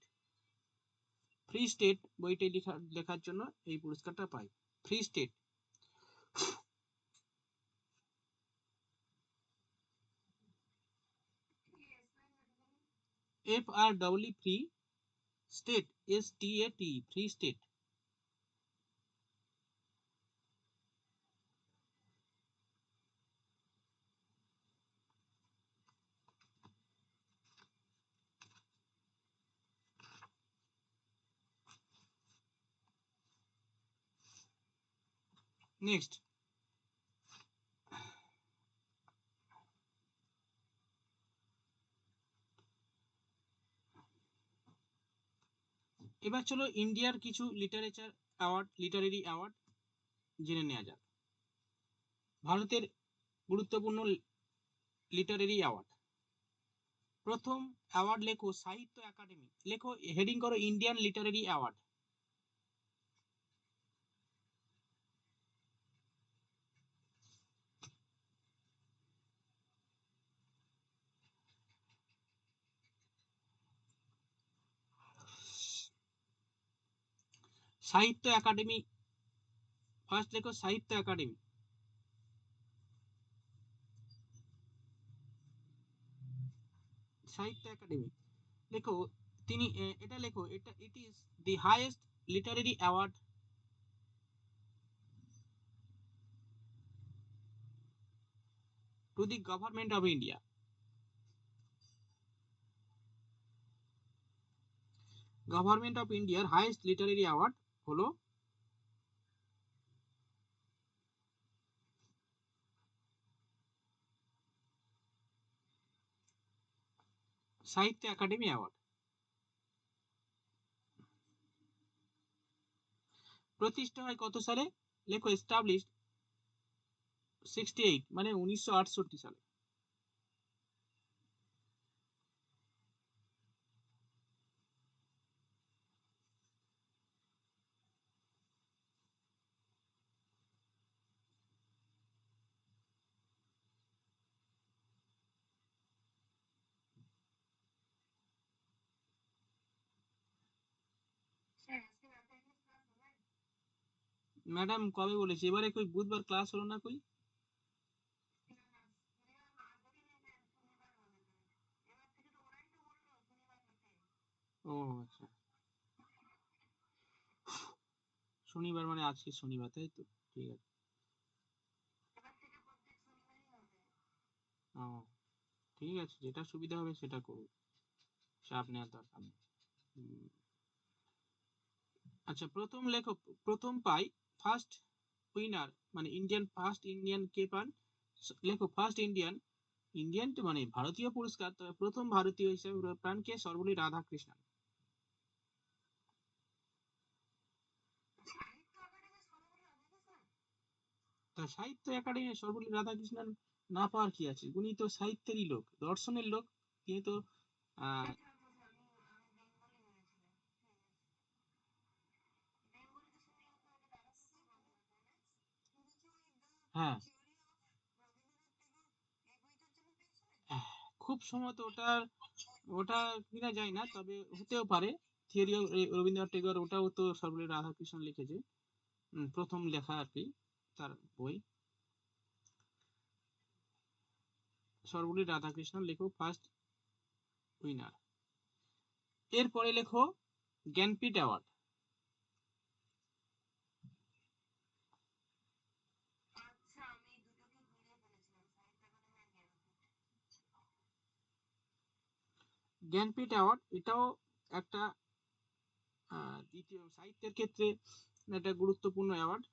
ফ্রি স্টেট বইটি লেখার জন্য এই পুরস্কারটা পায়, free state. FREE free state, STAT free state. Next, এবার চলো ইন্ডিয়ার কিছু লিটারেচার অ্যাওয়ার্ড, লিটারেরি অ্যাওয়ার্ড জেনে নেওয়া যাক। ভারতের গুরুত্বপূর্ণ লিটারেরি অ্যাওয়ার্ড। প্রথম অ্যাওয়ার্ড লেখো সাহিত্য একাডেমি, লেখো হেডিং করো ইন্ডিয়ান লিটারেরি অ্যাওয়ার্ড। সাহিত্য একাডেমি, ফার্স্ট লেখো সাহিত্য একাডেমি। সাহিত্য একাডেমি লেখো, তিনি এটা লেখো, এটা it is the highest literary award to the government of India. Government of ইন্ডিয়ার হাইয়েস্ট লিটারেরি অ্যাওয়ার্ড হলো সাহিত্য একাডেমি অ্যাওয়ার্ড। প্রতিষ্ঠা হয় কত সালে? লেখো এস্টাবলিশড 68, মানে 1968 সালে। ম্যাডাম কবে বলেছি? এবারে কই বুধবার ক্লাস হলো না কই? ও আচ্ছা, শনিবার মানে আজকে শনিবার, তাই তো? ঠিক আছে। ও ঠিক আছে, যেটা সুবিধা হবে সেটা করুন, চাপ নেওয়ার দরকার নেই। হুম, আচ্ছা, প্রথম লেখক, প্রথম পাই, ফার্স্ট উইনার, মানে ইন্ডিয়ান, ফার্স্ট ইন্ডিয়ান কে পান? লেখো ফার্স্ট ইন্ডিয়ান, ইন্ডিয়ান তো মানে ভারতীয় পুরস্কার, তবে প্রথম ভারতীয় হিসেবে পান কে? সর্বপল্লী রাধাকৃষ্ণন। তা সাহিত্য একাডেমি সর্বপল্লী রাধাকৃষ্ণন না পাওয়ার কি আছে? উনি তো সাহিত্যেরই লোক, দর্শনের লোক, তিনি তো আহ হ্যাঁ, খুব সম্ভবত ওটার, ওটা কিনা যায় না, তবে হতেও পারে। থিওরি অফ রবীন্দ্রনাথ টেগোর, ওটাও তো সর্বপল্লী রাধাকৃষ্ণন লিখেছে, প্রথম লেখা আর কি, তার বই। সর্বপল্লী রাধাকৃষ্ণন লেখো ফার্স্ট উইনার। এরপরে লেখো জ্ঞানপীঠ অ্যাওয়ার্ড। জ্ঞানপীঠ অ্যাওয়ার্ড এটাও একটা দ্বিতীয় সাহিত্যের ক্ষেত্রে একটা গুরুত্বপূর্ণ অ্যাওয়ার্ড।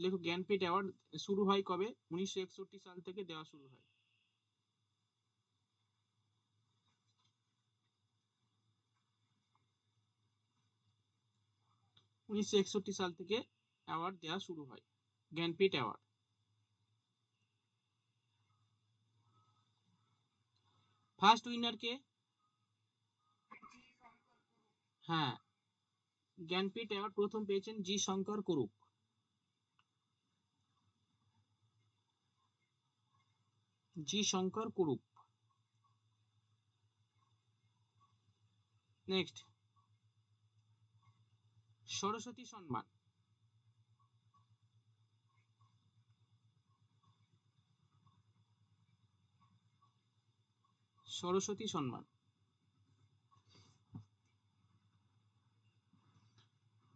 লেখো জ্ঞানপীঠ অ্যাওয়ার্ড শুরু হয় কবে? 1961 সাল থেকে দেওয়া শুরু হয়। 1961 সাল থেকে অ্যাওয়ার্ড দেওয়া শুরু হয়, জ্ঞানপীঠ অ্যাওয়ার্ড। ফার্স্ট উইনার কে? হ্যাঁ, জ্ঞানপীঠ অ্যাওয়ার্ড প্রথম পেয়েছেন জি শঙ্কর কুরুপ। জি শঙ্কর কুরুপ। নেক্সট, সরস্বতী সম্মান। সরস্বতী সম্মান,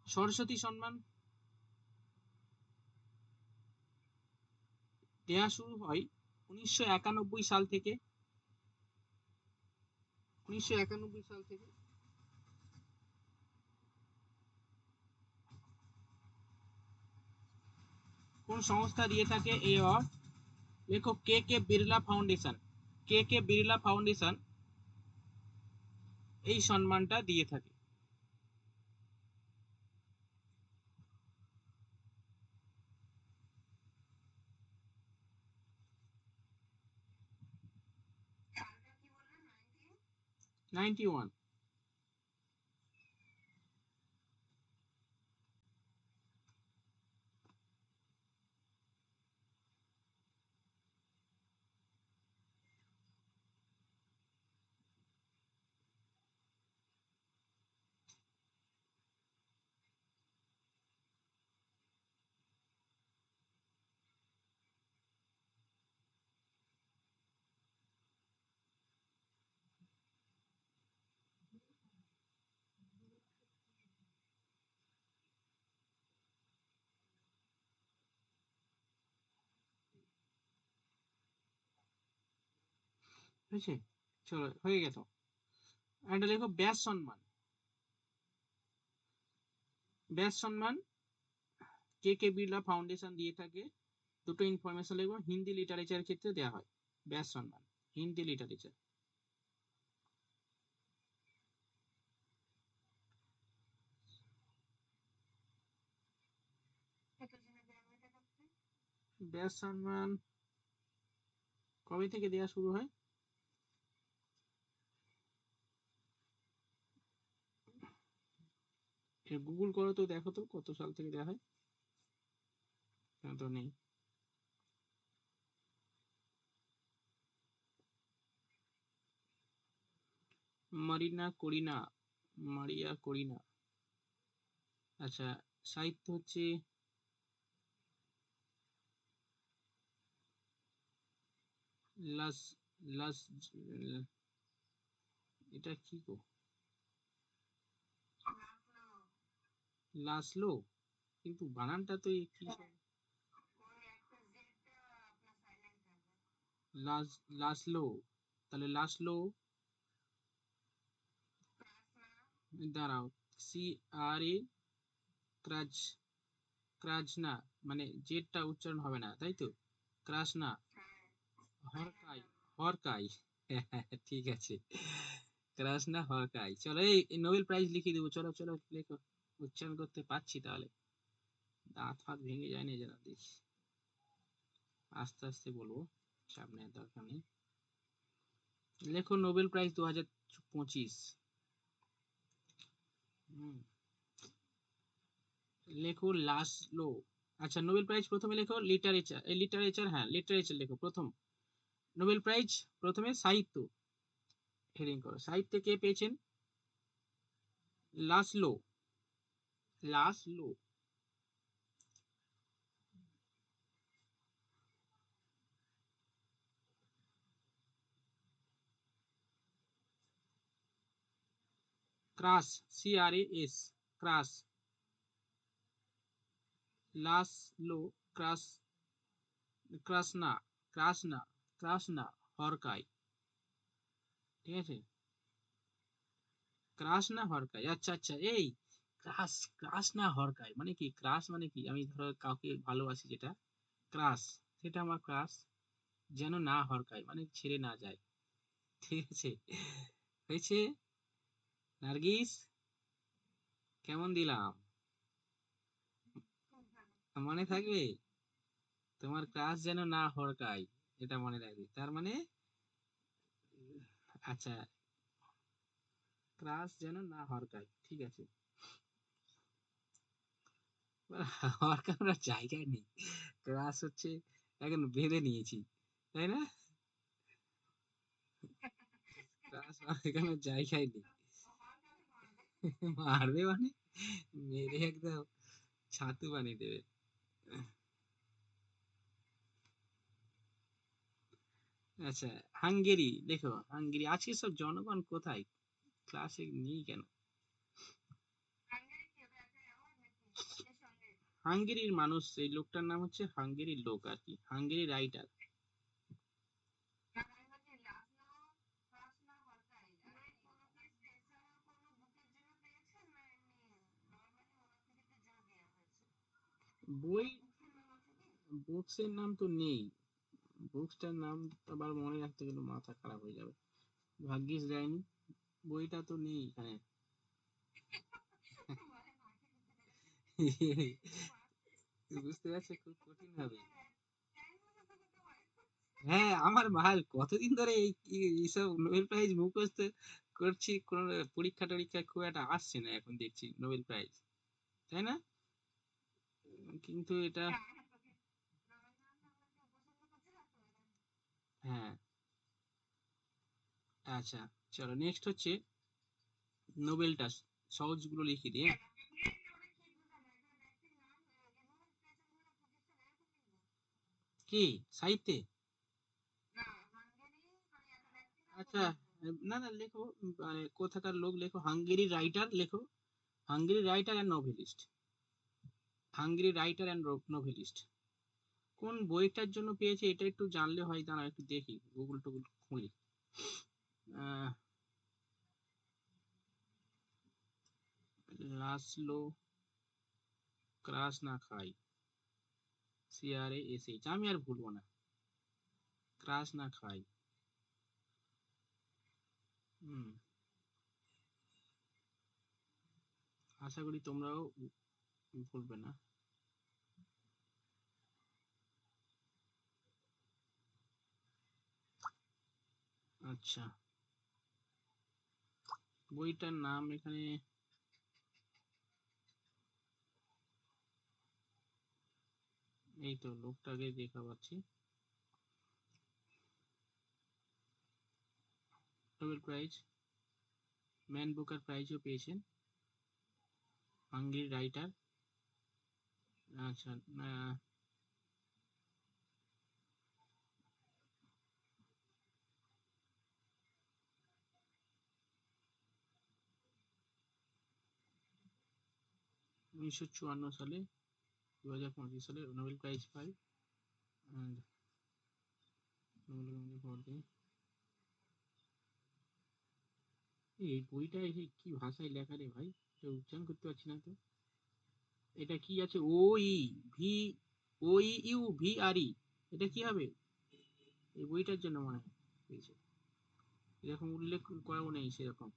সরস্বতী সম্মান দেয়া শুরু হয় 1991 সাল থেকে। 1991 সাল থেকে কোন সংস্থা দিয়ে থাকে এই অ্যাওয়ার্ড? লেখো কে কে বিড়লা ফাউন্ডেশন। কে কে বিড়লা ফাউন্ডেশন এই সম্মানটা দিয়ে থাকে। Ninety one. হয়েছে? চলো হয়ে গেল। এটা লেখো ব্যাস সম্মান। ব্যাস সম্মান কে কে বিড়লা ফাউন্ডেশন দিয়ে থাকে। দুটো ইনফরমেশন লিখবো, হিন্দি লিটারেচারের ক্ষেত্রে দেওয়া হয় ব্যাস সম্মান, হিন্দি লিটারেচার। ব্যাস সম্মান কবে থেকে দেওয়া শুরু হয়? গুগল করো তো, দেখো তো কত সাল থেকে দেওয়া হয়। তো নেই। মারিনা করিনা, মারিয়া করিনা। আচ্ছা, সাহিত্য হচ্ছে লাস লাস এটা কি গো, লাসলো, কিন্তু বানানটা তো কি লাস, লাসলো, তাহলে লাসলো, দাঁড়াও, সি আর এ ক্রাচ, ক্রাজনা, মানে জেডটা উচ্চারণ হবে না তাই তো, ক্রাসনা, হরকাই, হরকাই। ঠিক আছে, ক্রাসনা হরকাই। চলো এই নোবেল প্রাইজ লিখে দেবো, চলো চলো লেখো, উচ্চারণ করতে পারছি তাহলে, দাঁত ফাত ভেঙে যায় না যেন, দেখি আস্তে আস্তে বলবো, চাপ নেওয়ার দরকার নেই। লেখো নোবেল প্রাইজ 2025। লেখো লাসলো। আচ্ছা, নোবেল প্রাইজ প্রথমে লেখো লিটারেচার, এই লিটারেচার, হ্যাঁ লিটারেচার লেখো প্রথম। নোবেল প্রাইজ প্রথমে সাহিত্য, হেডিং করো, সাহিত্যে কে পেয়েছেন? Laszlo, Laszlo. Kras, C R A S, Kras, Laszlo, Kras, Krasna, Krasna, Krasznahorkai. ঠিক আছে, ক্রাস না হরকাই। আচ্ছা আচ্ছা, এই ক্রাস, ক্রাস না হরকাই মানে কি? ক্রাস মানে কি? আমি ধরো কাউকে ভালোবাসি, যেটা ক্রাস, সেটা আমার ক্রাস, যেন না হরকায় মানে ছেড়ে না যায়। ঠিক আছে, হয়েছে? নার্গিস, কেমন দিলাম? মনে থাকবে? তোমার ক্রাস যেন না হরকায়, এটা মনে রাখবে, তার মানে আচ্ছা, ক্রাস যেন না হরকায়, ঠিক আছে। হরকানোর জায়গায় নেই, ক্রাস হচ্ছে এখন বেঁধে নিয়েছি, তাই না? ক্রাস হরকানোর জায়গায় নেই। মারবে মানে মেরে একদম ছাতু বানিয়ে দেবে। আচ্ছা, হাঙ্গেরি, দেখো হাঙ্গেরি, আজকে সব জনগণ কোথায়, ক্লাসে নেই কেন? হাঙ্গেরির মানুষ, এই লোকটার নাম হচ্ছে হাঙ্গেরির লোক আর কি, হাঙ্গেরি রাইটার। বই, বুকসের নাম তো নেই, বুকসটার নাম আবার মনে রাখতে গেলে মাথা খারাপ হয়ে যাবে, ভাগ্যিস দেয়নি, বইটা তো নেই এখানে। বুঝতে পারছো, খুব কঠিন হবে। হ্যাঁ, আমার মাল কতদিন ধরে এইসব নোবেল প্রাইজ মুখস্থ করছি, কোন পরীক্ষা টরীক্ষা খুব একটা আসছে না এখন দেখছি নোবেল প্রাইজ, তাই না? কিন্তু এটা, হ্যাঁ। আচ্ছা, চলো নেক্সট হচ্ছে নোবেলটা, সহজগুলো লিখে দিয়ে, কি সাহিত্যে? আচ্ছা, না না লেখো, মানে কোথাকার লোক লেখো, হাঙ্গেরি রাইটার লেখো, Hungary writer and novelist, Hungary writer and novelist. কোন বইটার জন্য পেয়েছে এটা একটু জানলে হয়, দাঁড়া একটু দেখি, গুগল টুগল খুলি। লাসলো ক্রাস না খাই, CRASH, আমি আর ভুলবো না, ক্রাস না খাই। হুম, আশা করি তোমরাও ভুলবে না। আচ্ছা, বইটার নাম এখানে, এই তো লোকটাকে দেখা পাচ্ছি। নোবেল প্রাইজ, ম্যান বুকার প্রাইজও পেয়েছেন, হাঙ্গেরি রাইটার। আচ্ছা, 1954 সালে, 2025 সালে নোবেল প্রাইজ পাই। এই বইটা এসে কি ভাষায় লেখা রে ভাই, এটা উচ্চারণ করতে পারছি না তো। এটা কি আছে, ভি OEUVRE, এটা কি হবে? এই বইটার জন্য মনে হয় পেয়েছে, এরকম উল্লেখ করাও নেই সেরকম,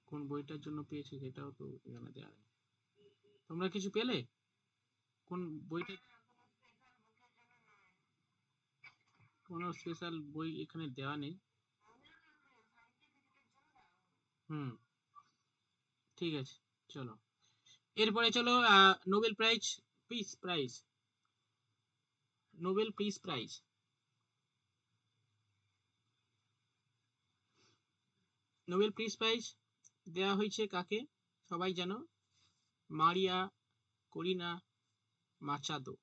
কোন বইটার জন্য পেয়েছে সেটাও তো এখানে দেওয়া নেই। তোমরা কিছু পেলে কোন বইটা? কোনো স্পেশাল বই এখানে দেওয়া নেই। হুম, ঠিক আছে, চলো এরপরে চলো, Nobel prize, peace prize, Nobel peace prize. Nobel peace prize দেওয়া হয়েছে কাকে, সবাই জানো, মারিয়া করিনা মাচাদো।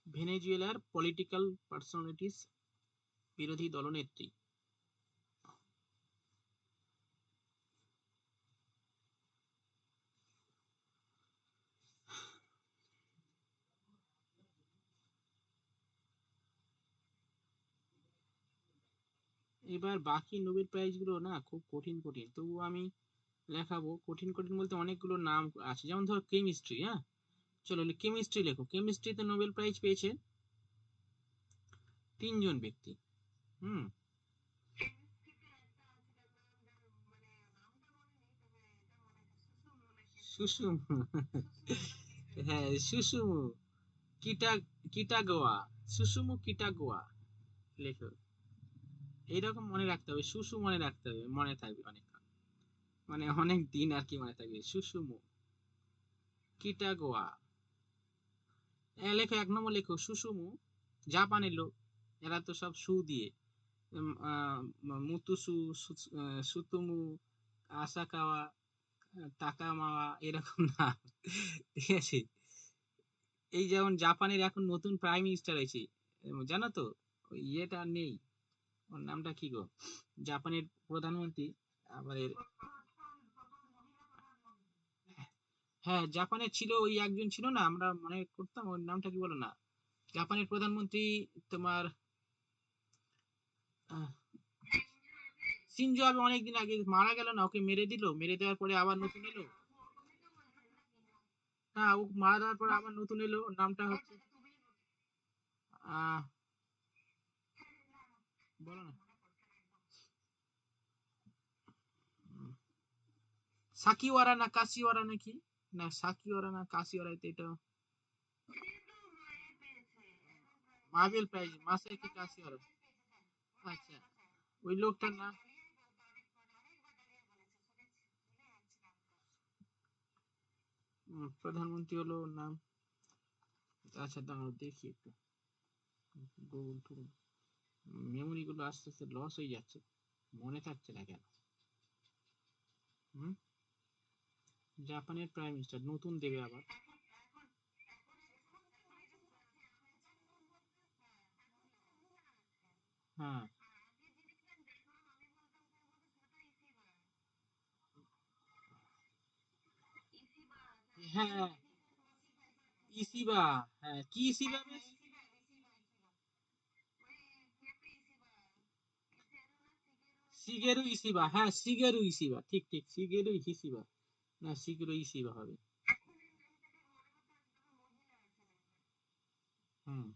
ভেনেজুয়েলার পলিটিক্যাল পার্সোনালিটিস, বিরোধী দলনেত্রী। এবার বাকি নোবেল প্রাইজ গুলো না খুব কঠিন কঠিন, তবু আমি লেখাবো। কঠিন কঠিন বলতে অনেকগুলো নাম আছে, যেমন ধরো কেমিস্ট্রি, হ্যাঁ, চলো কেমিস্ট্রি লেখো। কেমিস্ট্রিতে নোবেল প্রাইজ পেয়েছে 3 জন ব্যক্তি। হুম, সুসুমু, হ্যাঁ সুসুমু কিটা কিটাগোয়া, সুসুমু কিটাগোয়া লেখো। এইরকম মনে রাখতে হবে, সুসু মনে রাখতে হবে, মনে থাকবে অনেক, মানে অনেক দিন আর কি মনে থাকবে। সুসুমু কিটাগোয়া, লেখো 1 নম্বর লেখো সুসুমু, জাপানের লোক, এরা তো সব সু দিয়ে, মুতুসু, সুতুমু, আসাকাওয়া, তাকামাওয়া, এরকম না, ঠিক আছে। এই যেমন জাপানের এখন নতুন প্রাইম মিনিস্টার হয়েছে, জানো তো, ওই ইয়েটা নেই, ওর নামটা কি গো, জাপানের প্রধানমন্ত্রী, আবার হ্যাঁ জাপানের ছিল, ওই একজন ছিল না, আমরা মনে করতাম ওর নামটা কি বলো না, জাপানের প্রধানমন্ত্রী তোমার, আহ, সিনজো আবে অনেকদিন আগে মারা গেল না, ওকে মেরে দিল, মেরে দেওয়ার পরে আবার নতুন এলো। না, ও মারা দেওয়ার পরে আবার নতুন এলো, ওর নামটা হচ্ছে, আহ বলো না, উম, সাকিওয়ারা না কাশিওয়ারা নাকি, না সাকিওয়ারা না কাশিওয়ারা, এটা মার্বেল প্রাইজ, মাসাকি কাশিওয়ারা। আচ্ছা, ওই লোকটার নাম, প্রধানমন্ত্রী হলো ওর নাম, আচ্ছা দাঁড়াও দেখি একটু, গুগল টুগল, মেমোরি গুলো আস্তে আস্তে লস হয়ে যাচ্ছে, মনে থাকছে না কেন। হুম, জাপানের প্রাইম মিনিস্টার নতুন দেবে আবার। হ্যাঁ, হ্যাঁ, ইসিবা। হ্যাঁ, কি ইসিবা বেশ? শিগেরু ইসিবা, হ্যাঁ শিগেরু ইসিবা, ঠিক ঠিক শিগেরু ইসিবা, না শিগেরু ইসিবা হবে। হুম।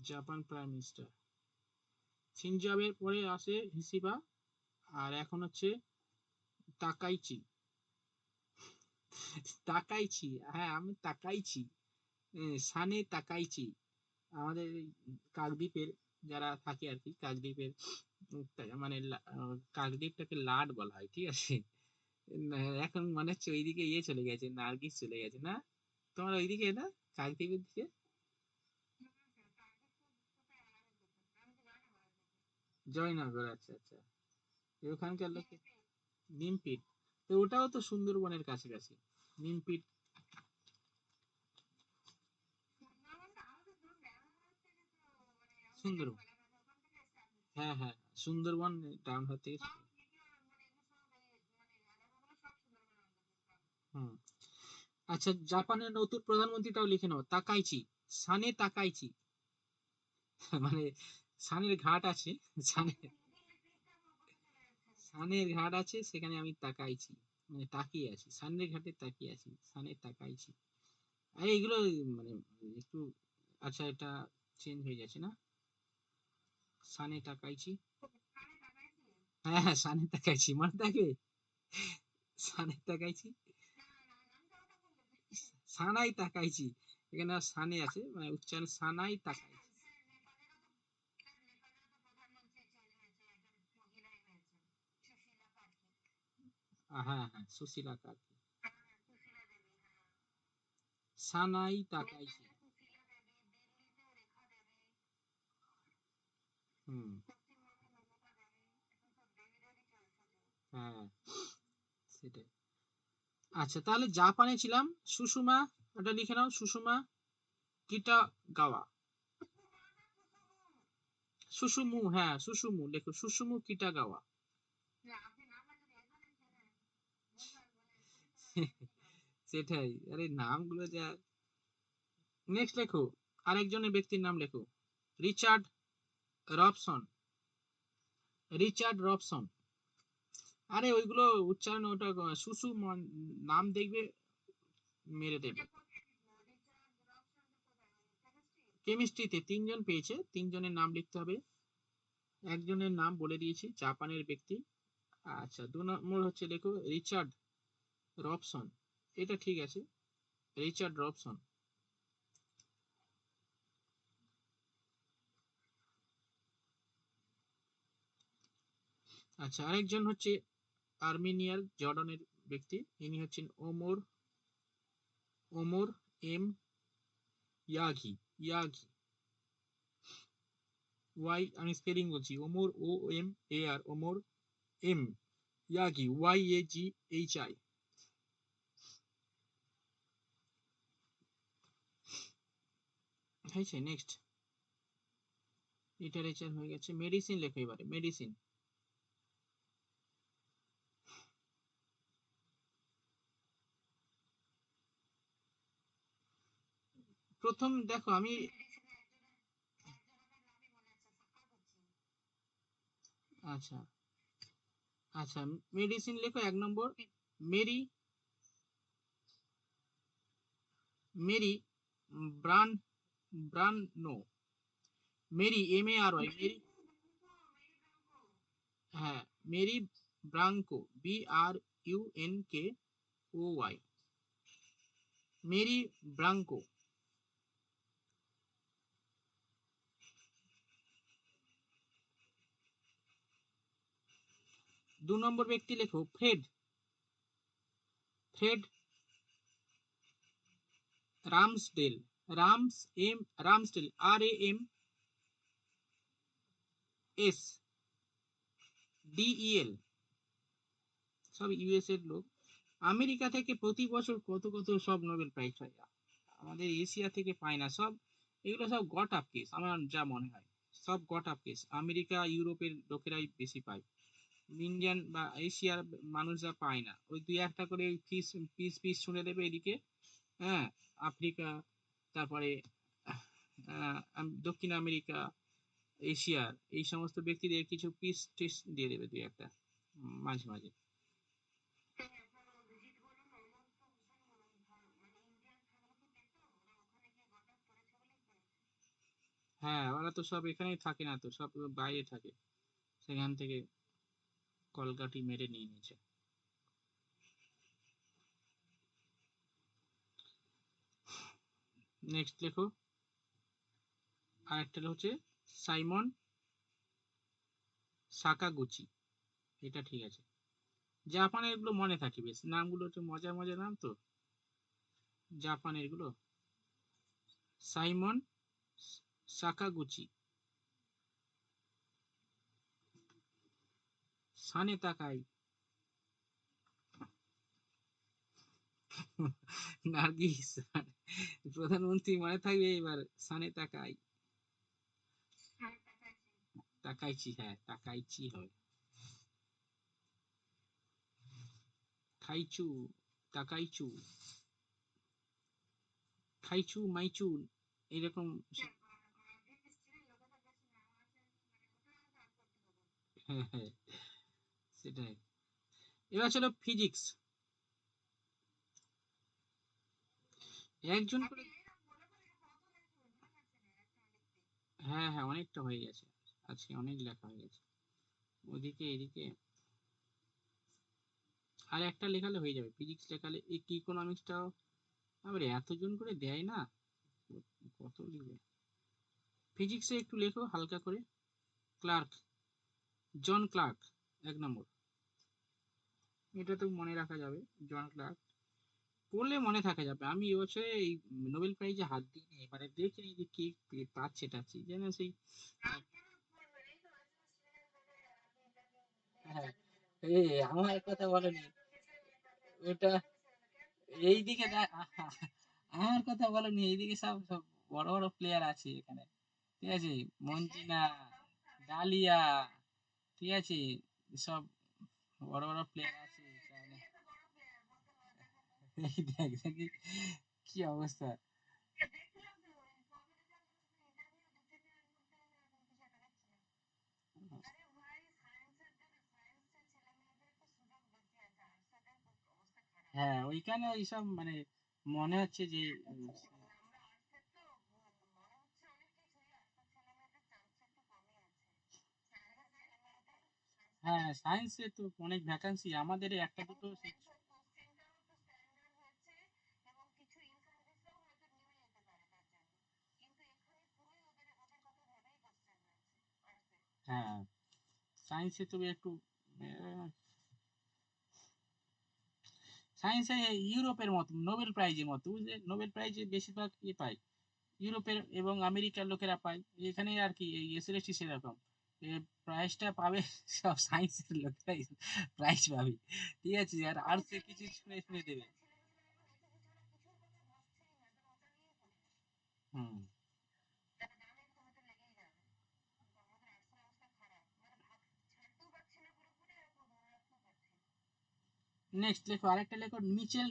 জাপান প্রাইম মিনিস্টার সিনজাবের পরে আসে হিসিবা, আর এখন হচ্ছে তাকাইচি। তাকাইচি, হ্যাঁ আমি তাকাইচি, সানে তাকাইচি। আমাদের এই কাকদ্বীপের যারা থাকে আর কি, কাকদ্বীপের মানে কাকদ্বীপটাকে লাট বলা হয়, ঠিক আছে। এখন মনে হচ্ছে ওইদিকে ইয়ে চলে গেছে, নার্গিস চলে গেছে না তোমার ওইদিকে, না কাকদ্বীপের দিকে। জয়নগর, আচ্ছা আচ্ছা। ওখানকার লোকে নিমপিট, তো ওটাও তো সুন্দরবনের কাছাকাছি, নিমপিট। সুন্দরবন, হ্যাঁ হ্যাঁ, সুন্দরবন টাউন হওয়ার থেকে হুম। আচ্ছা, জাপানের নতুন প্রধানমন্ত্রীটাও লিখে নাও, তাকাইচি, সানে তাকাইচি। মানে সানের ঘাট আছে, সানে, সানের ঘাট আছে, সেখানে আমি তাকাইছি, মানে তাকিয়ে আছি, সানের ঘাটে তাকিয়ে আছি, সানে তাকাইছি। আরে এগুলো মানে একটু, আচ্ছা এটা চেঞ্জ হয়ে যাচ্ছে না, সানে তাকাইছি। হ্যাঁ হ্যাঁ, সানে তাকাইছি মনে থাকবে, সানে তাকাইছি, সানাই তাকাইছি, এখানে আর সানে আছে, মানে উচ্চারণ সানাই তাকাইছি। হ্যাঁ হ্যাঁ, সুশীলা কার্কি, সানাই তাকাইছি। হুম। হ্যাঁ, সেটাই। আচ্ছা তাহলে জাপানে ছিলাম, সুষুমা, ওটা লিখে নাও, সুষুমা কিটা গাওয়া, সুসুমু, হ্যাঁ সুসুমু লেখো, সুসুমু কিটা গাওয়া। সেটাই, আরে নামগুলো যা। নেক্সট লেখো, আরেকজনের ব্যক্তির নাম লেখো, রিচার্ড রবসন, রিচার্ড রবসন। আরে ওইগুলো উচ্চারণ ওটা সুসু নাম দেখবে মেরে দেবে। কেমিস্ট্রিতে তিনজন পেয়েছে, তিনজনের নাম লিখতে হবে। একজনের নাম বলে দিয়েছি, জাপানের ব্যক্তি। আচ্ছা, 2 নম্বর হচ্ছে লেখো রিচার্ড রবসন, এটা ঠিক আছে, রিচার্ড রবসন। আচ্ছা, আরেকজন হচ্ছে আর্মেনিয়ার জর্ডানের ব্যক্তি, ইনি হচ্ছেন Omar, Omar M Yaghi, Yaghi, Y, আমি স্পেলিং বলছি, Omar O M A R, Omar M Yaghi, Y A G H I. হয়েছে, নেক্সট লিটারেচার হয়ে গেছে, মেডিসিন লেখো এবারে, মেডিসিন। প্রথম দেখো আমি, আচ্ছা আচ্ছা, মেডিসিন লেখো 1 নম্বর, Mary, Mary Brun, Bruno, Mary M A R Y, Mary, হ্যাঁ Mary Brunkow, B R U N K O Y, Mary Brunkow. 2 নম্বর ব্যক্তি লেখো Fred, Fred Ramsdell, Rams M, Ramsdell R A M S D E L, সব US এর লোক। America থেকে প্রতি বছর কত কত সব নোবেল প্রাইজ পায়, আমাদের এশিয়া থেকে পায় না সব, এগুলো সব গট আপ কেস, আমার যা মনে হয়, সব গট আপ কেস, আমেরিকা ইউরোপের লোকেরাই বেশি পায়, ইন্ডিয়ান বা এশিয়ার মানুষরা পায় না, ওই 2-1টা করে পিস পিস পিস শুনে দেবে এদিকে, হ্যাঁ, আফ্রিকা, তারপরে দক্ষিণ আমেরিকা, এশিয়ার এই সমস্ত ব্যক্তিদের কিছু পিস টিস দিয়ে দেবে দুই একটা মাঝে মাঝে। হ্যাঁ, ওরা তো সব এখানেই থাকে না, তো সব বাইরে থাকে, সেখান থেকে কলকাঠি মেরে নিয়ে নিয়েছে। নেক্সট লেখো, আরেকটা হচ্ছে সাইমন সাকাগুচি। এটা ঠিক আছে, জাপানের এগুলো মনে থাকে বেশ, নামগুলো হচ্ছে মজার মজার নাম তো জাপানের গুলো। সাইমন সাকাগুচি, সানে তাকাই। নার্গিস, প্রধানমন্ত্রী মনে থাকবে এবার, সানে তাকাই। তাকাইচি, হ্যাঁ তাকাইচি হবে। খাইচু, তাকাইচু, খাইচু মাইচু, এরকম। হ্যাঁ হ্যাঁ, সেটাই। এবার চলো ফিজিক্স, একজন করে। হ্যাঁ হ্যাঁ, অনেকটা হয়ে গেছে, আজকে অনেক লেখা হয়ে গেছে, ওদিকে এদিকে আর একটা লেখালে হয়ে যাবে। ফিজিক্স লেখালে এই ইকোনমিক্সটাও আবার এতজন করে দেয় না, কত লিখবে। ফিজিক্সে একটু লেখো হালকা করে। ক্লার্ক, জন ক্লার্ক, 1 নম্বর। এটা তো মনে রাখা যাবে, জন ক্লার্ক, পড়লে মনে থাকা যাবে। আমি এবছরে এই নোবেল প্রাইজে হাত দিইনি, মানে দেখিনি যে কে পাচ্ছে টাচ্ছে, যেন সেই। হ্যাঁ, এই আমার কথা বলনি ওটা, এইদিকে আমার কথা বলনি, এইদিকে সব সব বড় বড় প্লেয়ার আছে এখানে, ঠিক আছে, মঞ্জিনা, ডালিয়া, ঠিক আছে, সব বড় বড় প্লেয়ার আছে এখানে। এই দেখ দেখি কি অবস্থা। হ্যাঁ, ওইখানে ওইসব মানে মনে হচ্ছে যে হ্যাঁ, সায়েন্সে তো অনেক ভ্যাকান্সি, আমাদের এই একটা দুটো হ্যাঁ, সায়েন্সে তবে একটু সায়েন্সে ইউরোপের মতো নোবেল প্রাইজের মতো, বুঝলে, নোবেল প্রাইজে বেশিরভাগ পায় ইউরোপের এবং আমেরিকার লোকেরা পায়, এখানে আর কি এই এসএলএসটি সেরকম প্রাইজটা পাবে সব সায়েন্সের লোকেরাই প্রাইজ পাবে, ঠিক আছে, আর আর্টসে কিছু শুনে শুনে দেবে। হুম। নেক্সট লেখো, আরেকটা লেখো, মিচেল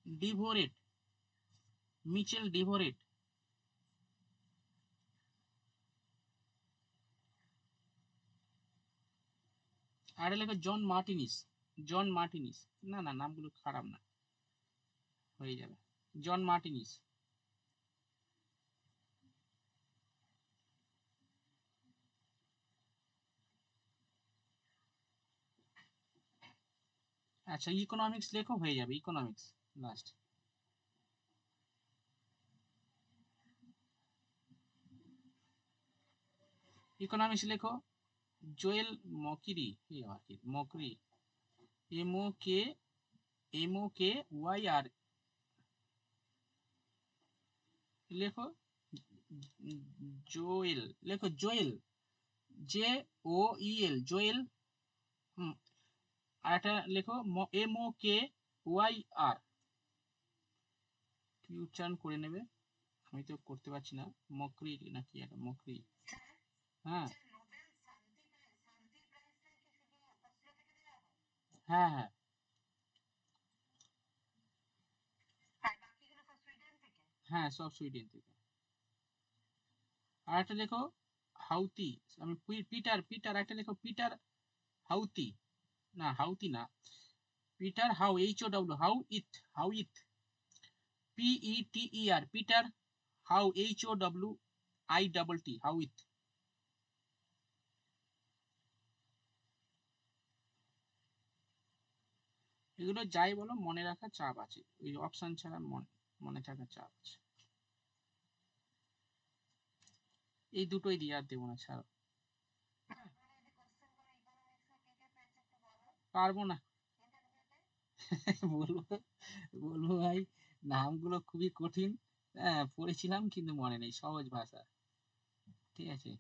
ডিভোরেট, মিচেল ডিভোরেট। আর লেখো জন মার্টিনিস, জন মার্টিনিস, না না নামগুলো খারাপ না, হয়ে যাবে, জন মার্টিনিস। আচ্ছা, ইকোনমিক্স লেখো, হয়ে যাবে ইকোনমিক্স লাস্ট। ইকোনমিক্স লেখো, জোয়েল মকিরি, কি আর কি মকরি, এম ও কে, ওয়াই আর, লেখো জোয়েল, লেখো জোয়েল, JOEL, জোয়েল। হুম, আর একটা লেখো MOKYR, কি উচ্চারণ করে নেবে, আমি তো করতে পারছি না, মকরি নাকি একটা মকরি। হ্যাঁ হ্যাঁ হ্যাঁ, সব সুইডেন থেকে। আর একটা লেখো হাউতি, আমি পিটার পিটার একটা লেখো পিটার হাউতি, না হাউতি না, Peter how, HOW, Howitt, PETER, Peter Howitt, HOWITT, Howitt. এগুলো যাই বলো মনে রাখার চাপ আছে, ওই অপশন ছাড়া মনে থাকার চাপ আছে। এই দুটোই দিয়ে আর দেবো না, ছাড়ো। পারবো না। বলবো, বলবো ভাই, নামগুলো খুবই কঠিন। হ্যাঁ পড়েছিলাম কিন্তু মনে নেই, সহজ ভাষা। ঠিক আছে।